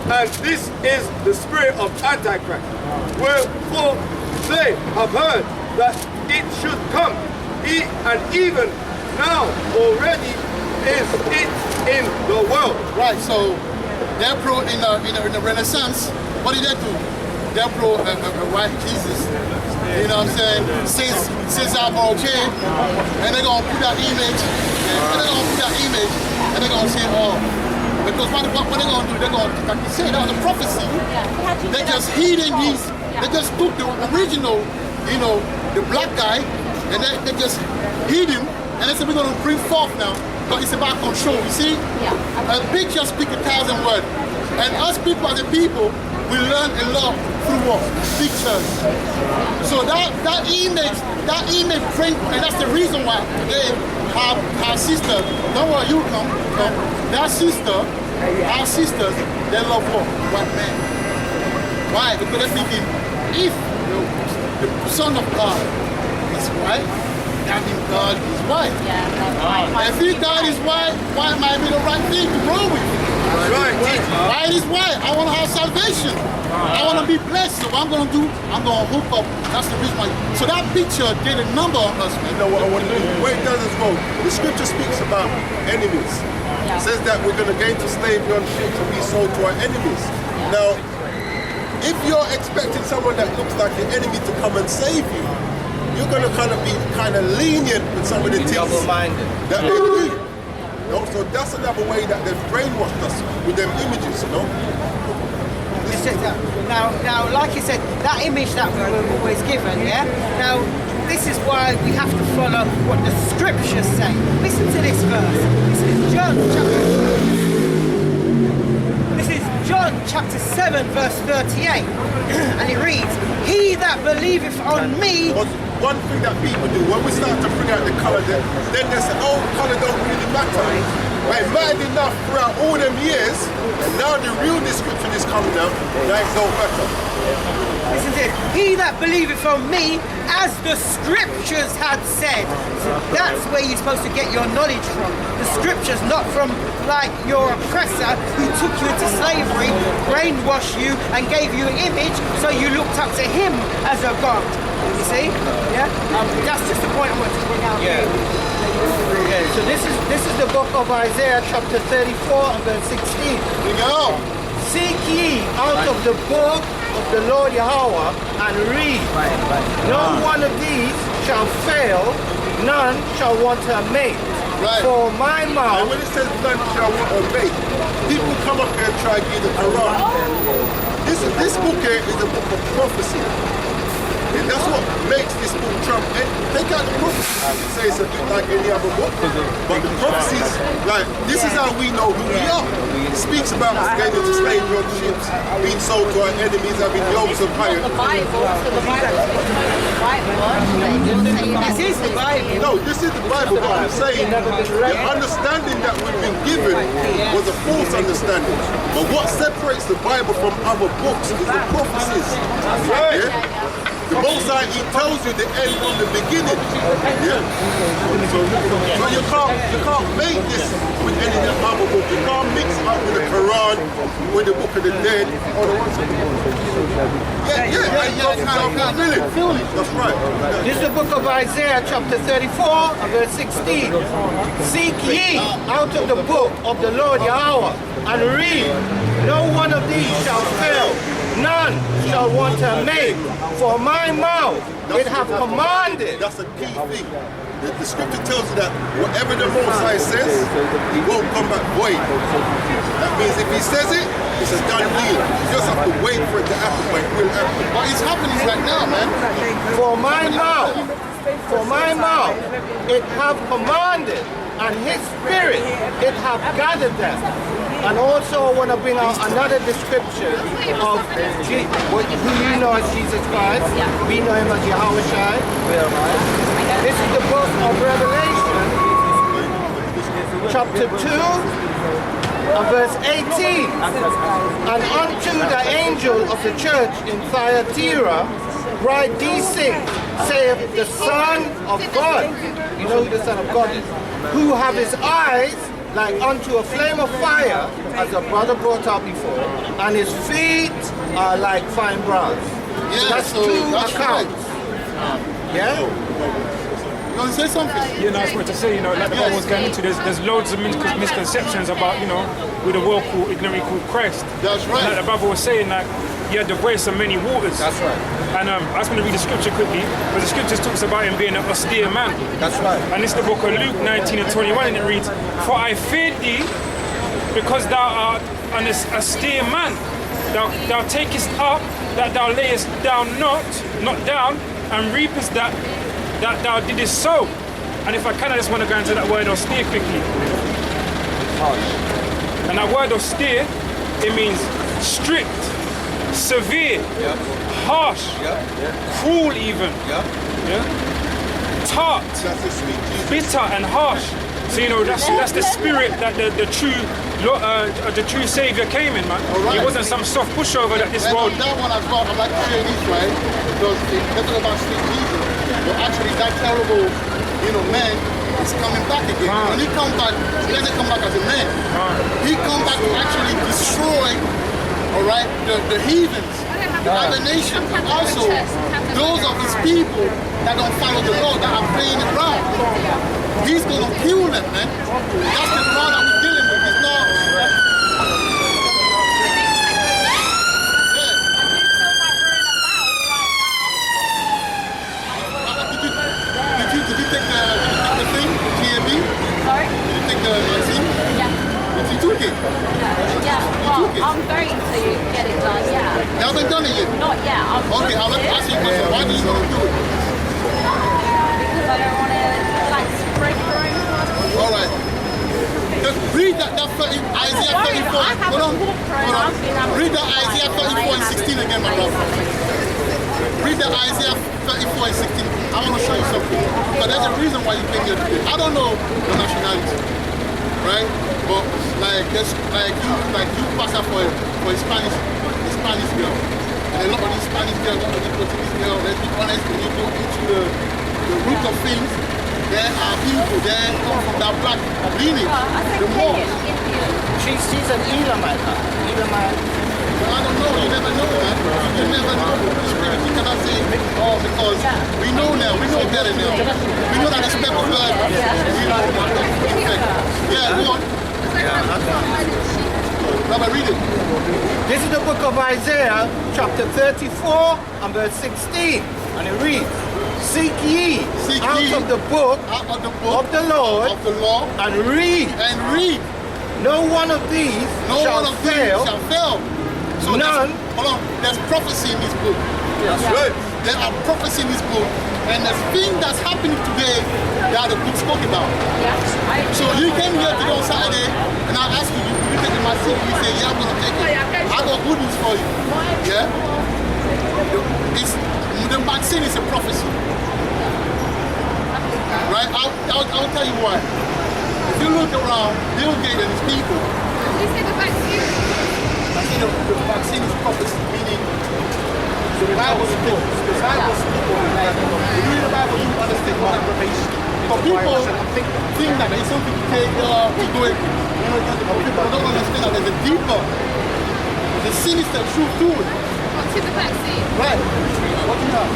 And this is the spirit of Antichrist. Wherefore they have heard that it should come, and even now already is it in the world. Right, so they're pro in the Renaissance. What did they do? They're pro white Jesus. You know what I'm saying? Since I'm okay, and they're gonna put that image, and they're gonna say, oh, because what they're gonna do? They're gonna, like you said, that was a prophecy. They're just heeding these. They just took the original, the black guy, and they just hid him, and they said we're gonna bring forth now. But it's about control, you see? A picture speaks 1,000 words. And us people as a people, we learn a lot through what? Pictures. So that image bring, and that's the reason why today our sister, don't worry, you come. Our sisters, they love what? White men. Why? Because they're thinking, if the Son of God is white, that means God is white. If he God is white might be the right thing to grow with. Right. White is white. I want to have salvation. I want to be blessed. So what I'm going to do, I'm going to hook up. That's the reason why. So that picture did a number on us, man. You know what I want to do? Where it does as well. The scripture speaks about enemies. It says that we're going to go into slavery on ships and be sold to our enemies. Now, if you're expecting someone that looks like your enemy to come and save you, you're going to be kind of lenient with some of the things double-minded that they do. know? So that's another way that they've brainwashed us with them images, you know? Now, like you said, that image that we were always given, yeah? Now, this is why we have to follow what the scriptures say. Listen to this verse. This is John chapter 7, verse 38. And it reads, "He that believeth on me..." One thing that people do, when we start to bring out the colour, then they say, oh, colour don't really matter. But it mattered enough throughout all them years, and now the real description is coming out, that it don't matter. Listen to this. "He that believeth on me, as the scriptures had said." So that's where you're supposed to get your knowledge from. The scriptures, not from like your oppressor who took you into slavery, brainwashed you and gave you an image so you looked up to him as a god. You see? Yeah? That's just the point I want to bring out. Yeah. So this is the book of Isaiah chapter 34 and verse 16. Here you go. "Seek ye out of the book of the Lord Yahawah and read. No one of these shall fail, none shall want her mate. Right. For my And mouth..." when it says none shall want to obey, people come up here and try to give the Quran. This book here is a book of prophecy. And that's what makes this book trump. Take out the prophecies and say it's a bit like any other book. But the prophecies, like, this is how we know who we are. It speaks about us getting into slavery on ships, being sold to our enemies, having globes of fire. The Bible, so the Bible is right one. This is the Bible. No, this is the Bible, but I'm saying the understanding that we've been given was a false understanding. But what separates the Bible from other books is the prophecies. Yeah? The Most High, He tells you the end from the beginning. Yeah. So you can't make this with any other book. You can't mix it up with the Quran, with the Book of the Dead, or the ones of the That's right. This is the book of Isaiah chapter 34 and verse 16. "Seek ye out of the book of the Lord Yahawah and read. No one of these shall fail, none shall want her mate. For my mouth it hath commanded." That's a key thing. The scripture tells you that whatever the Most High says, He won't come back void. That means if He says it, it's a done deal. You just have to wait for it to happen, but it will happen. But it's happening right now, man. For my mouth it hath commanded, and his spirit it hath gathered them. And also I want to bring out another description of who you know as Jesus Christ. We know him as YAHAWAHS. This is the book of Revelation, chapter 2 and verse 18. "And unto the angel of the church in Thyatira write these things, saith the Son of God." You know who the Son of God is? "Who have his eyes like unto a flame of fire, as a brother brought out before, and his feet are like fine brass." Yeah, that's so two that's accounts. Yeah? You want to say something? Yeah, no, I just wanted to say, like the Bible was going into, there's loads of misconceptions about, with a world called ignorantly called Christ. That's right. Like the Bible was saying, like, he had the voice of many waters. That's right. And I was going to read the scripture quickly, but the scriptures talks about him being an austere man. That's right. And it's the book of Luke 19 and 21, and it reads, "For I feared thee, because thou art an austere man. Thou takest up that thou layest down not down, and reapest that thou didst sow." And if I can, I just want to go into that word austere quickly. And that word austere, it means strict, severe, harsh, cruel even, tart, bitter and harsh. So that's the spirit that the true Savior came in, man. He wasn't some soft pushover that this world. That one I've got, I'd like to share this, right? Because they're talking about sweet Jesus, but actually that terrible, man is coming back again. When he comes back, he doesn't come back as a man. He comes back to actually destroy, the heathens, the other nations, and also those of his people that don't follow the Lord, that are playing around. He's going to kill them, man. That's the God that we're dealing with. It's not... Did you take the thing, the TAB? Sorry? Did you take the vaccine? I'm going to get it done, yeah. You haven't done it yet? Not yet. Okay, I'll ask you a question. Why do you want to do it? Because I don't want to, like, spread your own. All right. Just read that 30, Isaiah 34. Hold on. Read that Isaiah 34 and 16 again, my brother. Read that Isaiah 34 and 16. I want to show you something. But there's a reason why you came here today. I don't know the nationality, right? But like you pass up for a Spanish girl. And a lot of these Spanish girls, a lot of these Portuguese girls, let's be honest, when you go into the root of things, there are people there come from that black lineage. The Moors. She's an Elamite. I don't know, you never know, man. You never know. You cannot say, oh, because we know now, we know better now. We know that the speckled blood, you know, yeah, go on. Rabbi, read it. This is the book of Isaiah, chapter 34 and verse 16. And it reads, Seek ye out of the book of the Lord and read. No one of these shall fail. So none. Hold on, there's prophecy in this book. Yes. Right. There are prophecy in this book. And the thing that's happening today that the book spoke about. So you came here today on Saturday and I asked you, you take my seat, you say, yeah, I'm going to take it. I got good news for you. Yeah? The vaccine is a prophecy. Right? I'll tell you why. If you look around, Bill Gates and his people. Did you say the vaccine? I think the vaccine is prophecy, meaning the Bible speaks. The Bible speaks. If you read the Bible, you understand what revelation. But people think that it's something to take to do it. But people don't understand that there's a deeper, the sinister truth to it. What's in the vaccine? Right. What do you have?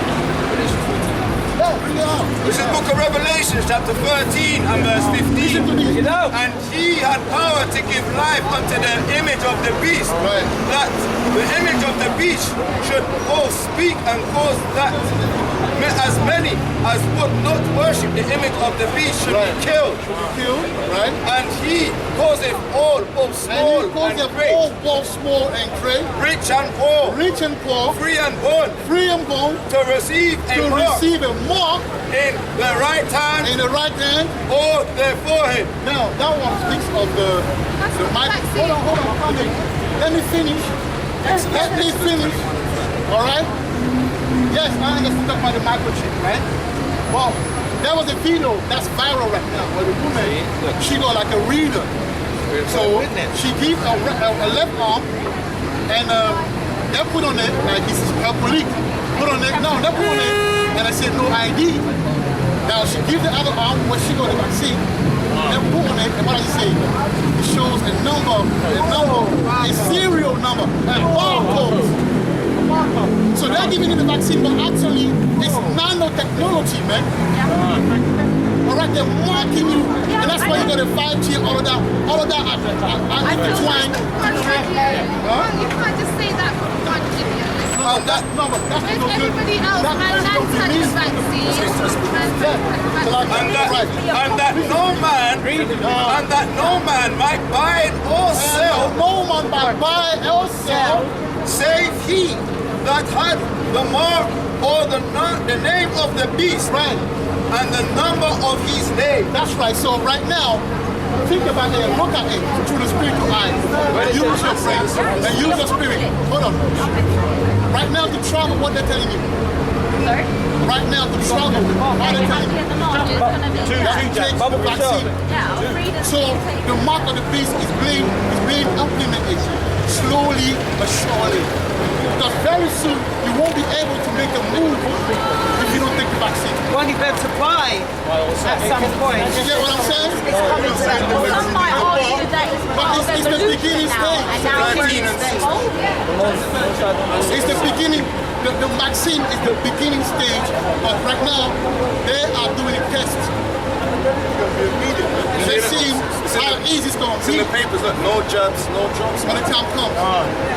Yeah, bring it out. This is book of Revelation, chapter 13 and verse 15. And he had power to give life unto the image of the beast. Right. That the image of the beast should both speak and cause that as many as would not worship the image of the beast should be killed. Right. And he causeth all, both small and great, both small and great, rich and poor, free and bond, to receive a mark in the right hand, or their forehead. Now that one speaks of the mic. Hold on, come in. Let me finish. All right. Yes, I understand about the microchip, right? Well, there was a video that's viral right now where the woman, she got like a reader. So she gave a left arm and they put on it, like it's her colleague. Put on it, no, they put on it, and I said no ID. Now she gave the other arm when she got the vaccine. They put on it, and what I say? It shows a number, a serial number, and barcodes. So they're giving you the vaccine, but actually it's nanotechnology, man. Alright, they're marking you, and that's why you got a 5G, all of that intertwined. You can't just say that for one idiot. Everybody else has had the vaccine. And that no man might buy or sell. No man might buy or sell, save he that had the mark or the name of the beast, right, and the number of his name. That's right. So right now, think about it and look at it through the spiritual eyes. And use your brains and use your spirit. Hold on. Right now to travel, what they're telling you. Sorry? Right now to travel, what they're telling you. That takes the vaccine. So the mark of the beast is being implemented slowly but surely. Because very soon you won't be able to make a move if you don't take the vaccine. Won't be able to buy at some point. You get what I'm saying? It's coming to Some might argue that it's the beginning stage. It's the beginning. The vaccine is the beginning stage, but right now they are doing tests. They see how easy it's going to be. In the papers, look, no jabs, no jobs. When the time comes.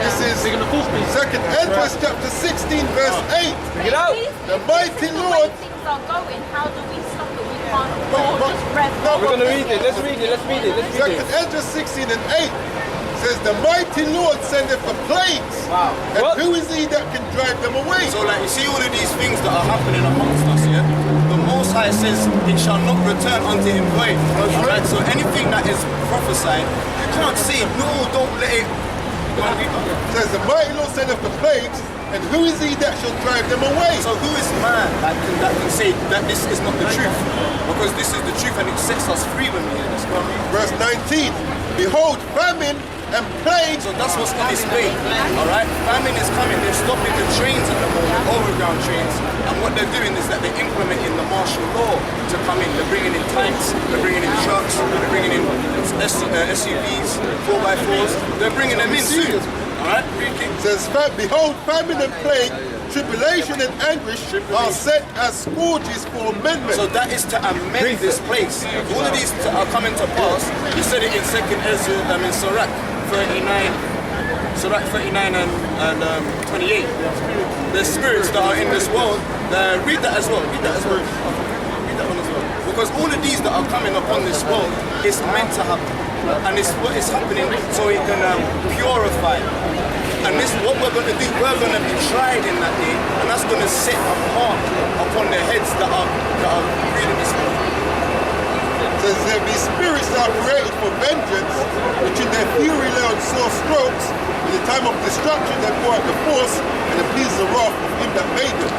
This is 2nd Edifying chapter 16, verse 8. Get out. The mighty Lord. Things are going. How do we stop it? We can't all just rev. We're going to read it. Let's read it. 2nd Edifying 16 and 8 says the mighty Lord sendeth the plagues. Wow. And What? who is he that can drive them away? So like you see all of these things that are happening amongst us, yeah? The Most High says it shall not return unto him void. Alright, so anything that is prophesied, you can't say, no, don't let it. Says the mighty Lord sendeth the plagues, and who is he that shall drive them away? So who is man that can say that this is not the truth? Because this is the truth and it sets us free when we hear this. Verse 19, behold, famine and plagues. So that's what's in this way. Alright? Famine is coming. They're stopping the trains at the moment, overground trains. And what they're doing is that they're implementing the martial law to come in. They're bringing in tanks, they're bringing in trucks, they're bringing in SUVs, 4x4s. They're bringing them in soon. Alright? Says, behold, famine and plague, tribulation and anguish are set as scourges for amendment. So that is to amend this place. All of these are coming to pass. You said it in Sirach 39. Sirach 39 and 28. The spirits that are in this world. Read that as well. Read that as well. Read that one as well. Because all of these that are coming upon this world is meant to happen. And it's what is happening so it can purify. And this is what we're going to do. We're going to be tried in that day, and that's going to set a mark upon their heads that are reading this world. Says there be spirits that are created for vengeance, which in their fury lay on sore strokes. In the time of destruction they pour out the force, and it pleases the wrath of him that made them.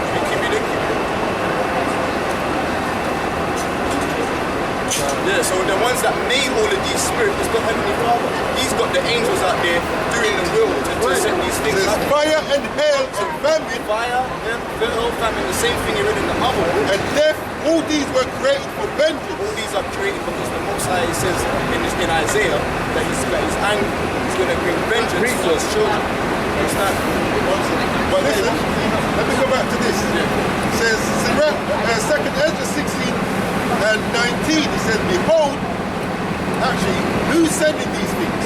Yeah, so the ones that made all of these spirits is the Heavenly Father. He's got the angels out there doing the will to set these things up. Fire and hail and famine. Fire, hail, famine, the same thing you read in the other book. And death, all these were created for vengeance. All these are created because the Most High says in Isaiah that he's angry. He's going to bring vengeance to his children. Understand? But listen, let me go back to this. It says, 2nd Ezra 16 and 19, it says, behold, actually, who's sending these things?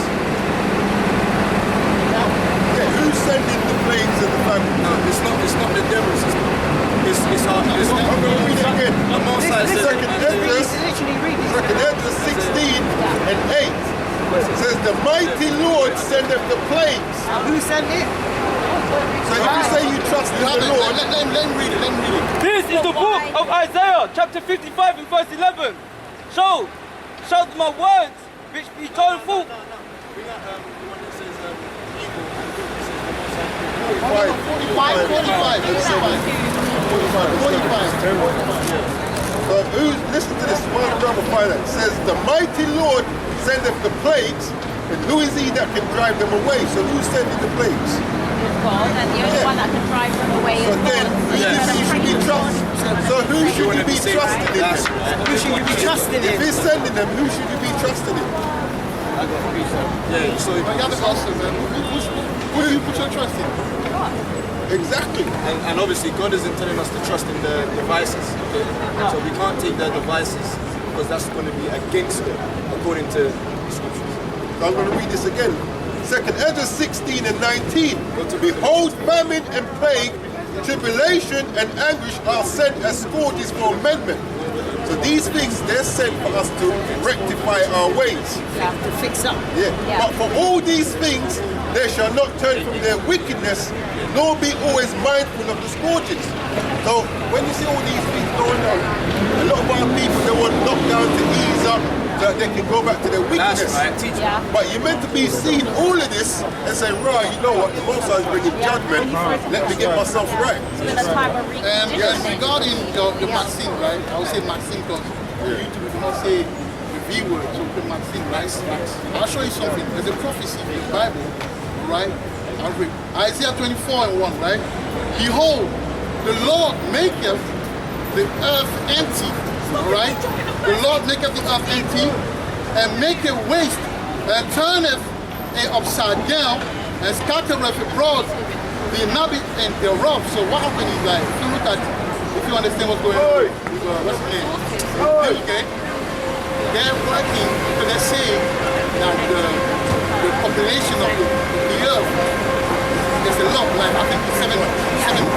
Yeah, who's sending the plagues and the famine? No, it's not the devil, it's our... I'm going to read it again. The Most High says... 2nd Ezra 16 and 8. It says, the mighty Lord sendeth the plagues. Who sent it? So if you say you trust in the Lord, let him read it, let him read it. This is the book of Isaiah, chapter 55 and verse 11. Show my words, which be told full. Bring out the one that says evil and good. Listen to this, one number 5 that says, the mighty Lord sendeth the plagues, and who is he that can drive them away? So who's sending the plagues? God, and the only one that can drive them away is So then, who should you be trusting in? Who should you be trusting If in? he's sending them, who should you be trusting in? Yeah, so You have the gospel, man. Who do you put your trust in? Exactly. and obviously God isn't telling us to trust in the devices, okay? So we can't take their devices because that's going to be against them, according to the scriptures. I'm going to read this again. 2nd Ezra 16 and 19. Behold, famine and plague, tribulation and anguish are sent as scourges for amendment. So these things, they're sent for us to rectify our ways. To fix up. Yeah. But for all these things, they shall not turn from their wickedness, nor be always mindful of the scourges. So when you see all these things going on, a lot of our people, they want lockdown to ease up, so that they can go back to their wickedness. That's right, teach. Yeah. But you're meant to be seeing all of this and saying, right, you know what, the Most High is bringing judgment, let me get myself right. in a time of Yes, regarding the Maxine, right? I would say Maxine because YouTube do not say the V word, so put Maxine, right? I'll show you something. There's a prophecy in the Bible, right? I'll read. Isaiah 24 and 1, right? Behold, the Lord maketh the earth empty, all right? The Lord maketh the earth empty and maketh waste and turneth it upside down and scattereth abroad the inhabit and the rough. So what happened is like, if you look at, if you understand what's going on, what's the name? Okay. They're working because they're saying that the population of the earth is a lot, like I think 7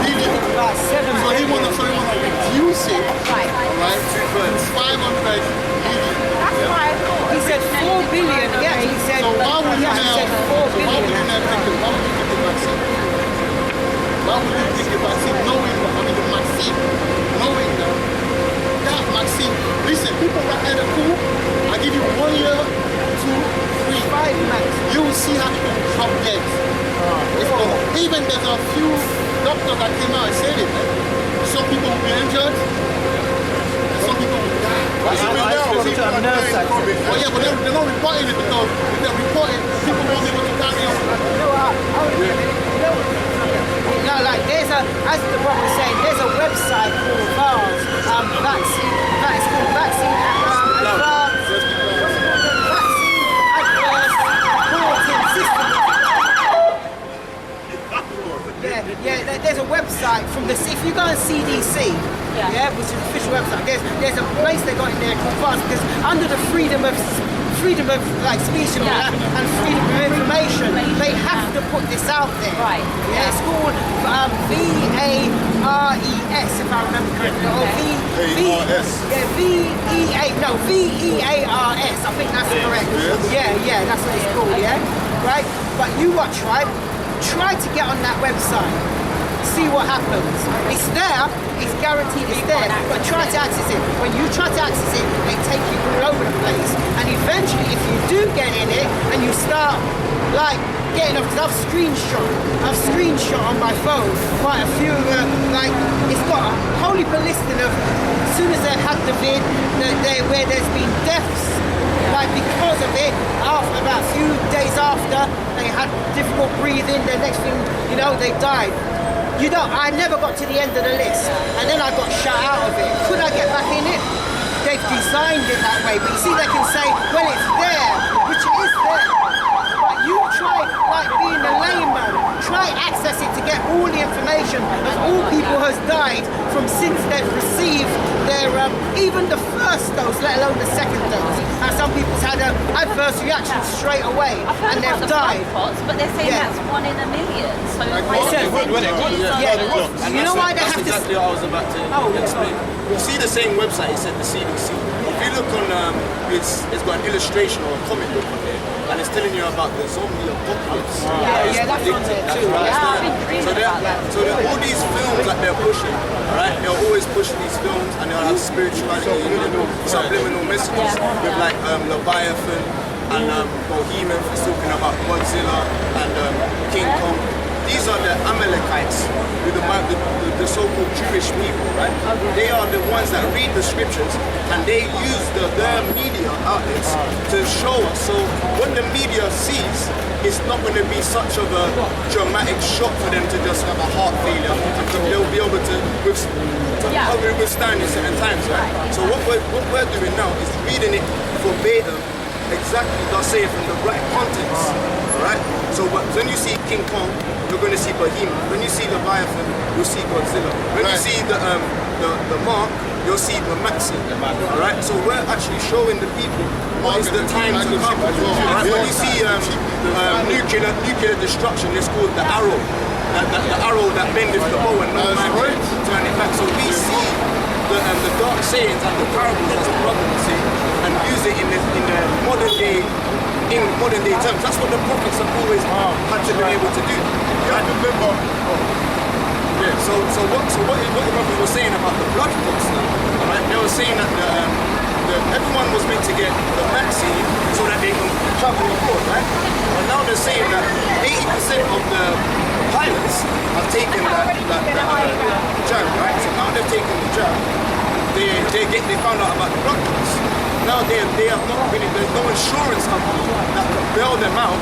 billion. So they want to reduce it, right? To 500 billion. That's why He said 4 billion. Yeah, he said. So why would you he said now? seen how people drop dead. Even there's a few doctors that came out and said it. Some people will be injured. Some people will die. Oh yeah, but they're not reporting it because if they're reporting, people won't be able to carry on. No, like there's a, as the brother was saying, there's a website called VARS, vaccine, that is called Vaccine Adverse Reporting System. Yeah, there's a website from the, if you go on CDC, which is the official website, there's a place they got in there called VARS because under the freedom of like speech and all that, and freedom of information, they have to put this out there. Right. Yeah, it's called VARES, if I remember correctly, or VEARS. I think that's correct. Yeah, that's what it's called. Yeah, right. But you watch, right? Try to get on that website. See what happens. It's there, it's guaranteed it's there, but try to access it. When you try to access it, they take you all over the place. And eventually, if you do get in it and you start like getting off, because I've screenshot on my phone quite a few, like it's got a whole heap of listing of as soon as they had the vid, where there's been deaths. Like because of it, after about a few days after, they had difficult breathing, the next thing, you know, they died. I never got to the end of the list, and then I got shut out of it. Could I get back in it? They've designed it that way, but you see, they can say, well, it's there, which it is there. But you try, like being a layman, try access it to get all the information of all people has died from since they've received their, even the first dose, let alone the second dose. And some people's had an adverse reaction straight away, and they've died. But they're saying that's 1 in a million. So you know why they have to? That's exactly what I was about to explain. You see the same website, it said the CDC. If you look on, it's got an illustration or a comic book on there, and it's telling you about the zombie apocalypse. That's on there too. So all these films that they're pushing, right? They're always pushing these films, and they'll have spirituality, subliminal messages with like Leviathan and Bohemian is talking about Godzilla and King Kong. These are the Amalekites, the so-called Jewish people, right? They are the ones that read the scriptures and they use their media outlets to show us. So when the media sees, it's not going to be such of a dramatic shock for them to just have a heart failure. They'll be able to withstand in certain times, right? So what we're doing now is reading it verbatim, exactly, let's say, from the right context, right? So when you see King Kong, you're going to see Bohemian. When you see Leviathan, you'll see Godzilla. When you see the Mark, you'll see the Maxi. Alright? So we're actually showing the people what is the time to come. Alright? When you see nuclear destruction, it's called the arrow. The arrow that bendeth the bow and no man can turn it back. So we see the dark sayings and the parables, as the brother would say, and use it in the modern day terms. That's what the prophets have always had to be able to do. I remember. Yeah. So what the prophet was saying about the blood clots now, right? They were saying that everyone was meant to get the vaccine so that they can travel abroad, right? But now they're saying that 80% of the pilots have taken that jab, right? So now they've taken the jab. They found out about the blood clots. Now they have not really, there's no insurance company that can bail them out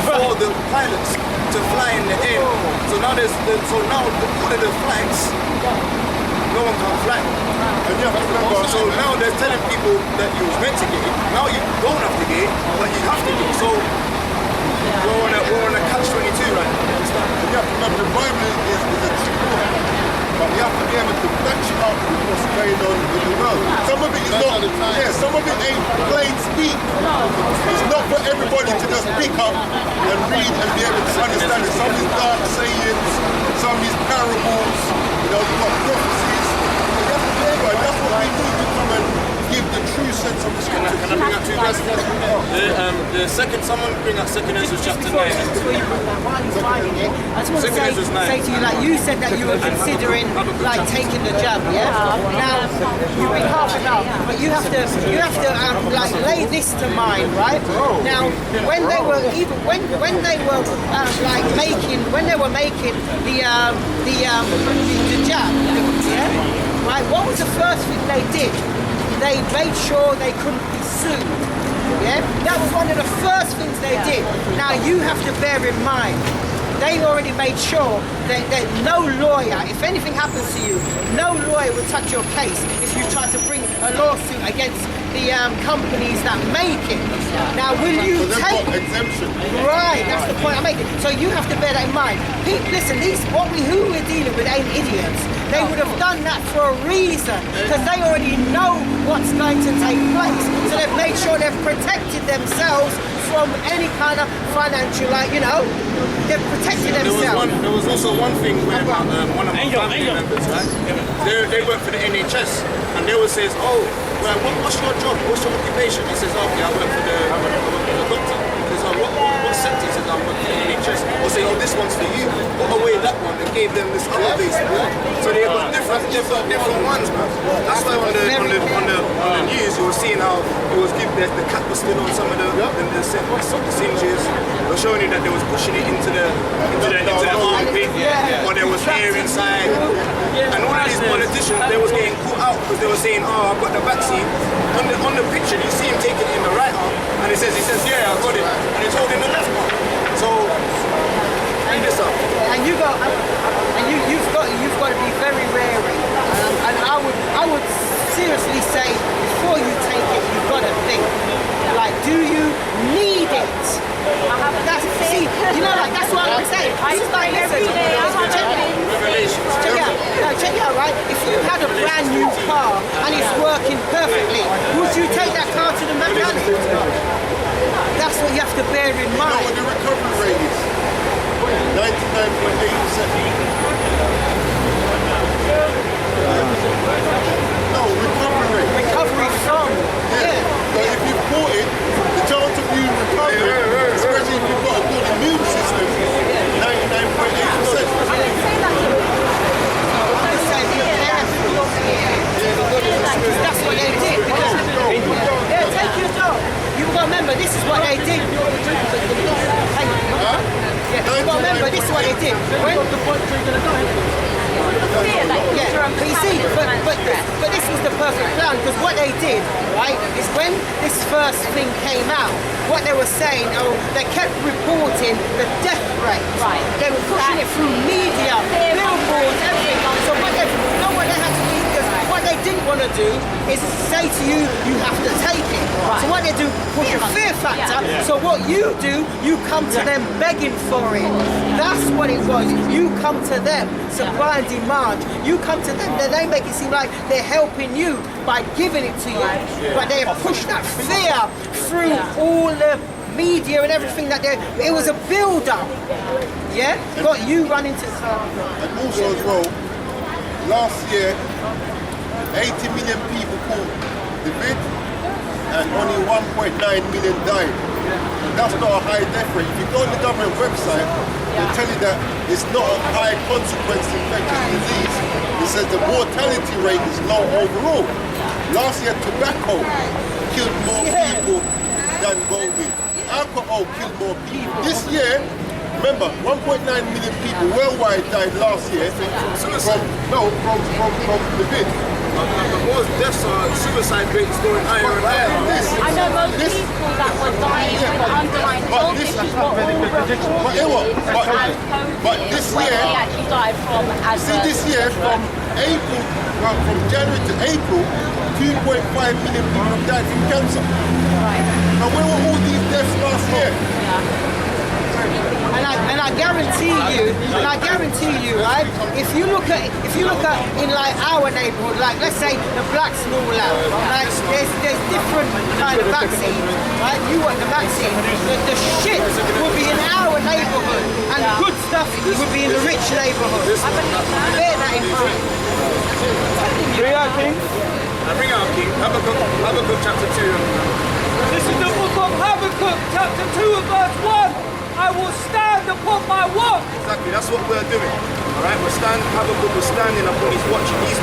for the pilots to fly in the air. So now all of the flights, no one can fly. So now they're telling people that you was meant to get it. Now you don't have to get it, but you have to get it. So we're on a catch-22 right now. You have to remember the Bible is a true book, but we have to be able to match it up with what's going on in the world. Some of it is not, some of it ain't plain speak. It's not for everybody to just pick up and read and be able to understand it. Some is dark sayings, some is parables, you've got prophecies. You have to be able, and that's what we do to come and give the true sense of the scripture. Can I bring up two verses? The second, someone bring up 2 Ezra chapter 9. Before you bring that, while he's finding it, I just want to say to you, like you said that you were considering like taking the jab, yeah? Now you've been half an hour, but you have to like lay this to mind, right? Now when they were making the jab, yeah? Right, what was the first thing they did? They made sure they couldn't be sued. Yeah? That was one of the first things they did. Now you have to bear in mind, they already made sure that no lawyer, if anything happens to you, no lawyer will touch your case if you try to bring a lawsuit against the companies that make it. Now will you take exemption? Right, that's the point I'm making. So you have to bear that in mind. Listen, who we're dealing with ain't idiots. They would have done that for a reason, because they already know what's going to take place. So they've made sure they've protected themselves from any kind of financial, they've protected themselves. There was also one thing where one of my family members, right? They work for the NHS, and they would say, "Oh, well, what's your job? What's your occupation?" He says, "Okay, I work for the doctor." He says, "Oh, what sector?" He says, "I work for the NHS." Or say, "Oh, this one's for you." Put away that one and gave them this other base. So they got different ones, man. That's why on the news you were seeing how it was the cap was still on some of the singes. They were showing you that they was pushing it into the armpit, or there was hair inside. And all of these politicians, they was getting caught out because they were saying, "Oh, I've got the vaccine." On the picture, you see him taking it in the right arm, and he says, "Yeah, I got it," and he's holding the left arm. So bring this up. And you've got to be very wary. And I would seriously say, before you take it, you've got to think, like, do you need it? That's what I'm saying. This is like, listen, check it out, right? If you had a brand new car and it's working perfectly, would you take that car to the mechanic? That's what you have to bear in mind. You know what the recovery rate is? 99.8%. No, recovery rate. Recovery from. Yeah. But if you bought it, the chance of you recovering, especially if you've got a good immune system, 99.8%. That's what they did. Take your job. You've got to remember, this is what they did. Remember, this is what they did. But you see, but this was the perfect plan, because what they did, right, is when this first thing came out, what they were saying, they kept reporting the death rate. Right. They were pushing it through media, billboards, everything. So what they had to do, because what they didn't want to do is say to you, you have to take it. Right. So what they do, push a fear factor. Yeah. So what you do, you come to them begging for it. That's what it was. You come to them, supply and demand. You come to them, then they make it seem like they're helping you by giving it to you. But they have pushed that fear through all the media and everything that it was a build-up. Yeah? Got you running to... And also as well, last year, 80 million people caught the vid, and only 1.9 million died. And that's not a high death rate. If you go on the government website, they tell you that it's not a high consequence infectious disease. It says the mortality rate is low overall. Last year, tobacco killed more people than COVID. Alcohol killed more people. This year, remember, 1.9 million people worldwide died last year from the vid. The most deaths are suicide rates going higher and higher. I know most people that were dying with underlying health issues were all but this year, they actually died from this year from January to April, 2.5 million people died from cancer. Right. Now where were all these deaths last year? And I guarantee you, right? If you look at in like our neighborhood, like let's say the blacks and all out, like there's different kind of vaccine, right? You want the vaccine, the shit will be in our neighborhood, and good stuff will be in the rich neighborhood. Bear that in mind. Bring out King. Habakkuk chapter 2. This is the book of Habakkuk, chapter 2 and verse 1. I will stand upon my watch. Exactly, that's what we're doing. Alright, Habakkuk was standing upon his watch. He's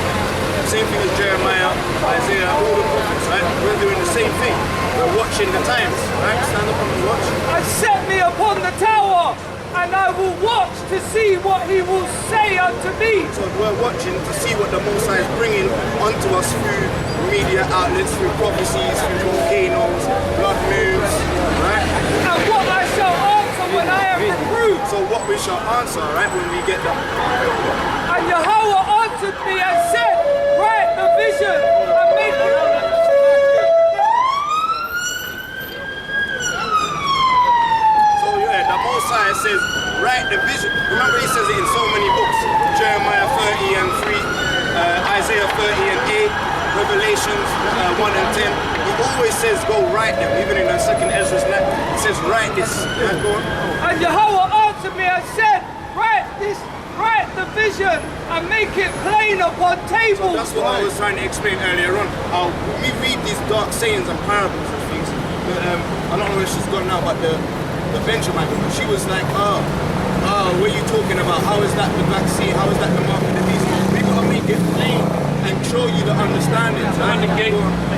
same thing as Jeremiah, Isaiah, all the prophets, right? We're doing the same thing. We're watching the times, right? Stand upon the watch. And set me upon the tower, and I will watch to see what he will say unto me. So we're watching to see what the Most High is bringing onto us through media outlets, through prophecies, through volcanoes, blood moons, right? And what I shall answer when I am reproved. So what we shall answer, right, when we get that. And Yahawah answered me and said, write the vision and make it. So yeah, the Most High says, write the vision. Remember he says it in so many books. Jeremiah 30 and 3, Isaiah 30 and 8. Revelations 1 and 10, he always says go write them, even in the second Ezra's letter, he says write this. Yeah, go on. And Yahawah answered me and said, write the vision and make it plain upon tables. So that's what I was trying to explain earlier on. How we read these dark sayings and parables and things. But, I don't know where she's gone now, but the Benjamin, she was like, what are you talking about? How is that the Black Sea? How is that the mark of the beast? We gotta make it plain and show you the understanding, right?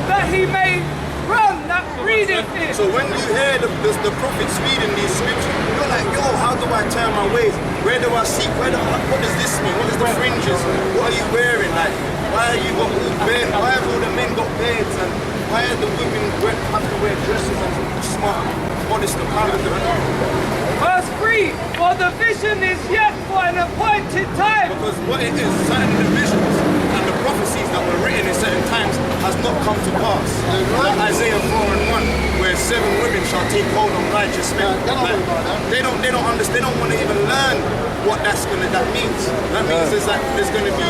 That he may run that readeth it. So when you hear the prophets reading these scriptures, you're like, yo, how do I turn my ways? Where do I seek? What does this mean? What is the fringes? What are you wearing? Like, why are you got all beard? Why have all the men got beards? And why are the women have to wear dresses and smart, modest apparel? Verse 3, for the vision is yet for an appointed time. Because what it is, certain of the visions and the prophecies that were written in certain times has not come to pass. Like Isaiah 4 and 1, where 7 women shall take hold on righteous men. Like, they don't understand, they don't want to even learn what that means. That means is that there's going to be,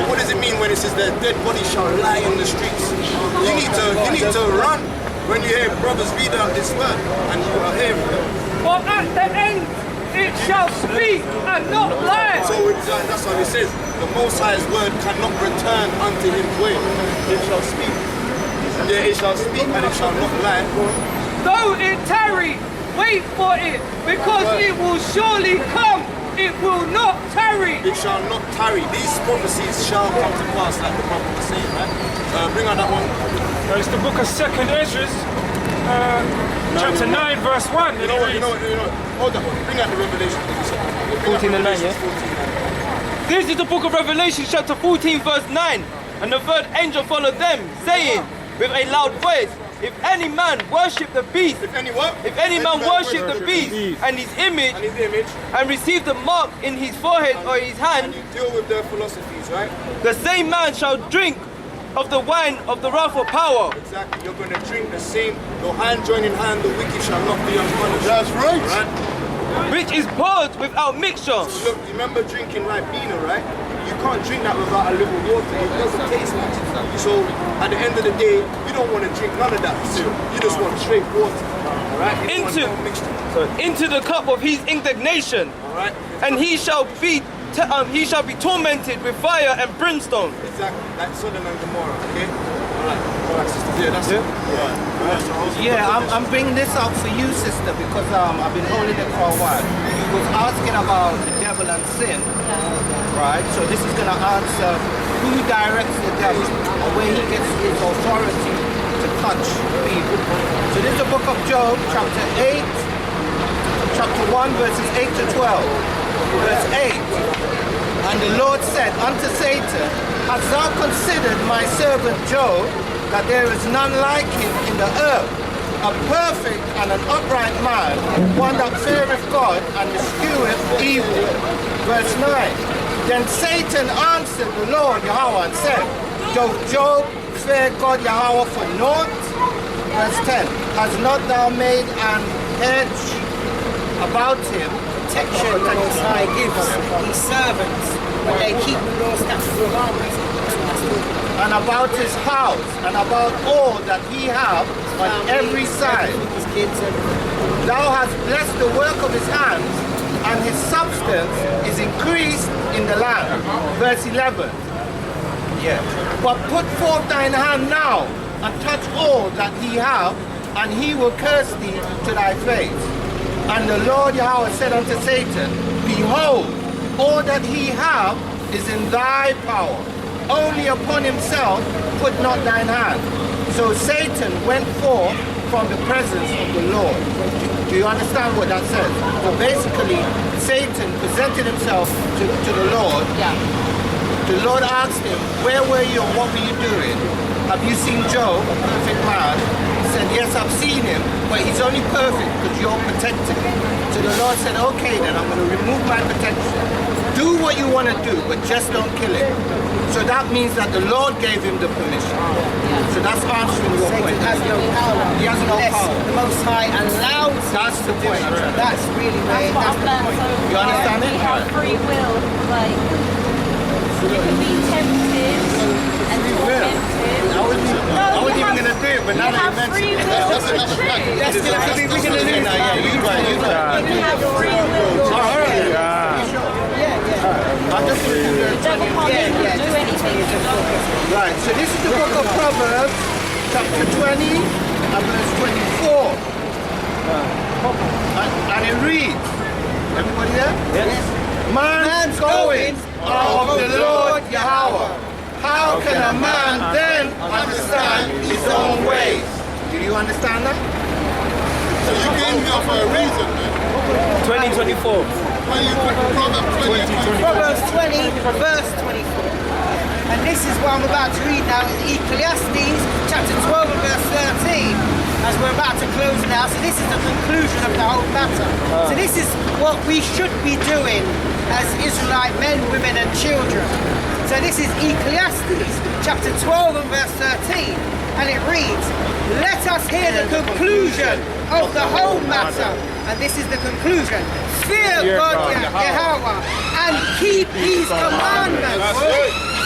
what does it mean when it says their dead bodies shall lie in the streets? You need to run when you hear brothers read out this word and you are hearing it. For at the end it shall speak and not lie. So that's how it says, the Most High's word cannot return unto him void. It shall speak. Yeah, it shall speak and it shall not lie. Though it tarry, wait for it, because it will surely come. It will not tarry. It shall not tarry. These prophecies shall come to pass, like the prophet was saying, right? Bring out that one. It's the book of 2nd Ezra, chapter 9, verse 1. You know what? Hold on. Bring out the Revelation. 14 and 9, yeah? This is the book of Revelation, chapter 14, verse 9. And the third angel followed them, saying with a loud voice, if any man worship the beast, if any what? If any man worship the beast and his image, and receive the mark in his forehead or his hand, and you deal with their philosophies, right? The same man shall drink of the wine of the wrath of power. Exactly, you're going to drink the same, no hand joining hand, the wicked shall not be unpunished. That's right. Which is poured without mixture. So look, you remember drinking Ribena, right? You can't drink that without a little water. It doesn't taste nice. So at the end of the day, you don't want to drink none of that syrup. You just want straight water. Right? Into the cup of his indignation. Alright. And he shall be tormented with fire and brimstone. Exactly, like Sodom and Gomorrah, okay? Alright, sister, yeah, that's it. Yeah, I'm bringing this out for you, sister, because I've been holding it for a while. You was asking about the devil and sin, right? So this is going to answer who directs the devil or where he gets his authority to touch people. So this is the book of Job, chapter 1, verses 8 to 12. Verse 8, and the Lord said unto Satan, hast thou considered my servant Job, that there is none like him in the earth, a perfect and an upright man, one that feareth God and escheweth evil. Verse 9, then Satan answered the Lord Yahawah and said, doth Job fear God Yahawah for naught? Verse 10, hast not thou made an hedge about him, protection that Most High gives his servants when they keep the law, statutes, and commandments? and about his house, and about all that he hath on every side. Thou hast blessed the work of his hands, and his substance is increased in the land. Verse 11. yet. But put forth thine hand now, and touch all that he have, and he will curse thee to thy face. And the Lord Yahweh said unto Satan, Behold, all that he have is in thy power. Only upon himself put not thine hand. So Satan went forth from the presence of the Lord. Do you understand what that says? So basically, Satan presented himself to the Lord. Yeah. The Lord asked him, where were you and what were you doing? Have you seen Job, a perfect man? He said, yes, I've seen him, but he's only perfect because you're protecting him. So the Lord said, okay, then I'm going to remove my protection. Do what you want to do, but just don't kill him. So that means that the Lord gave him the permission. So that's answering your point. Satan has no power. He has no unless power. the Most High allows him That's the to do point. it. That's really where That's that's what the I've learned point. so You far. understand it? We have free will. Like, you can be tempted and tormented. I wasn't even going to do it, but now You that have you mention free it. will to choose. That's going to be, we're going to lose. Yeah, you're right. You can have free will. I'll just do it. The devil can't make you do anything. Right, so this is the book of Proverbs, chapter 20 and verse 24. And it reads, everybody there? Yes. Man's goings are of the Lord Yahweh. How can a man then understand his own ways? Do you understand that? So you came here for a reason, man. 2024. Why you Proverbs 20, verse 24. And this is what I'm about to read now, is Ecclesiastes chapter 12 and verse 13. As we're about to close now, so this is the conclusion of the whole matter. So this is what we should be doing as Israelite men, women and children. So this is Ecclesiastes chapter 12 and verse 13. And it reads, let us hear the conclusion of the whole matter. And this is the conclusion. Fear God Yahawah and keep his commandments.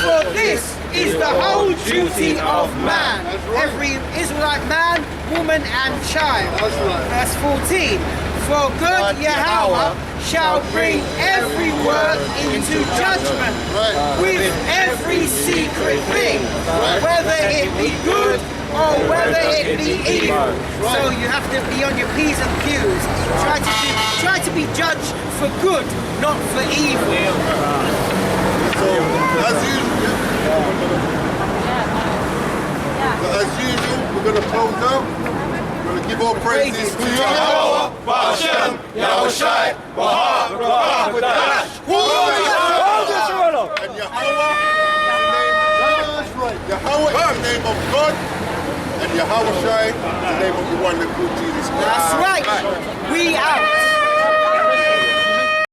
For this is the whole duty of man. Every Israelite man, woman and child. Verse 14. For good Yahawah shall bring every work into judgment with every secret thing, whether it be good or whether it be evil. So you have to be on your P's and Q's. Try to be judged for good, not for evil. So, as usual, we're going to close out. We're going to give all praises to Yahawah, Ba'ashem, Yahushai, Wahab, and Yahawah is the name of God, and Yahawashi is the name of the one that called Jesus Christ. That's right. We out.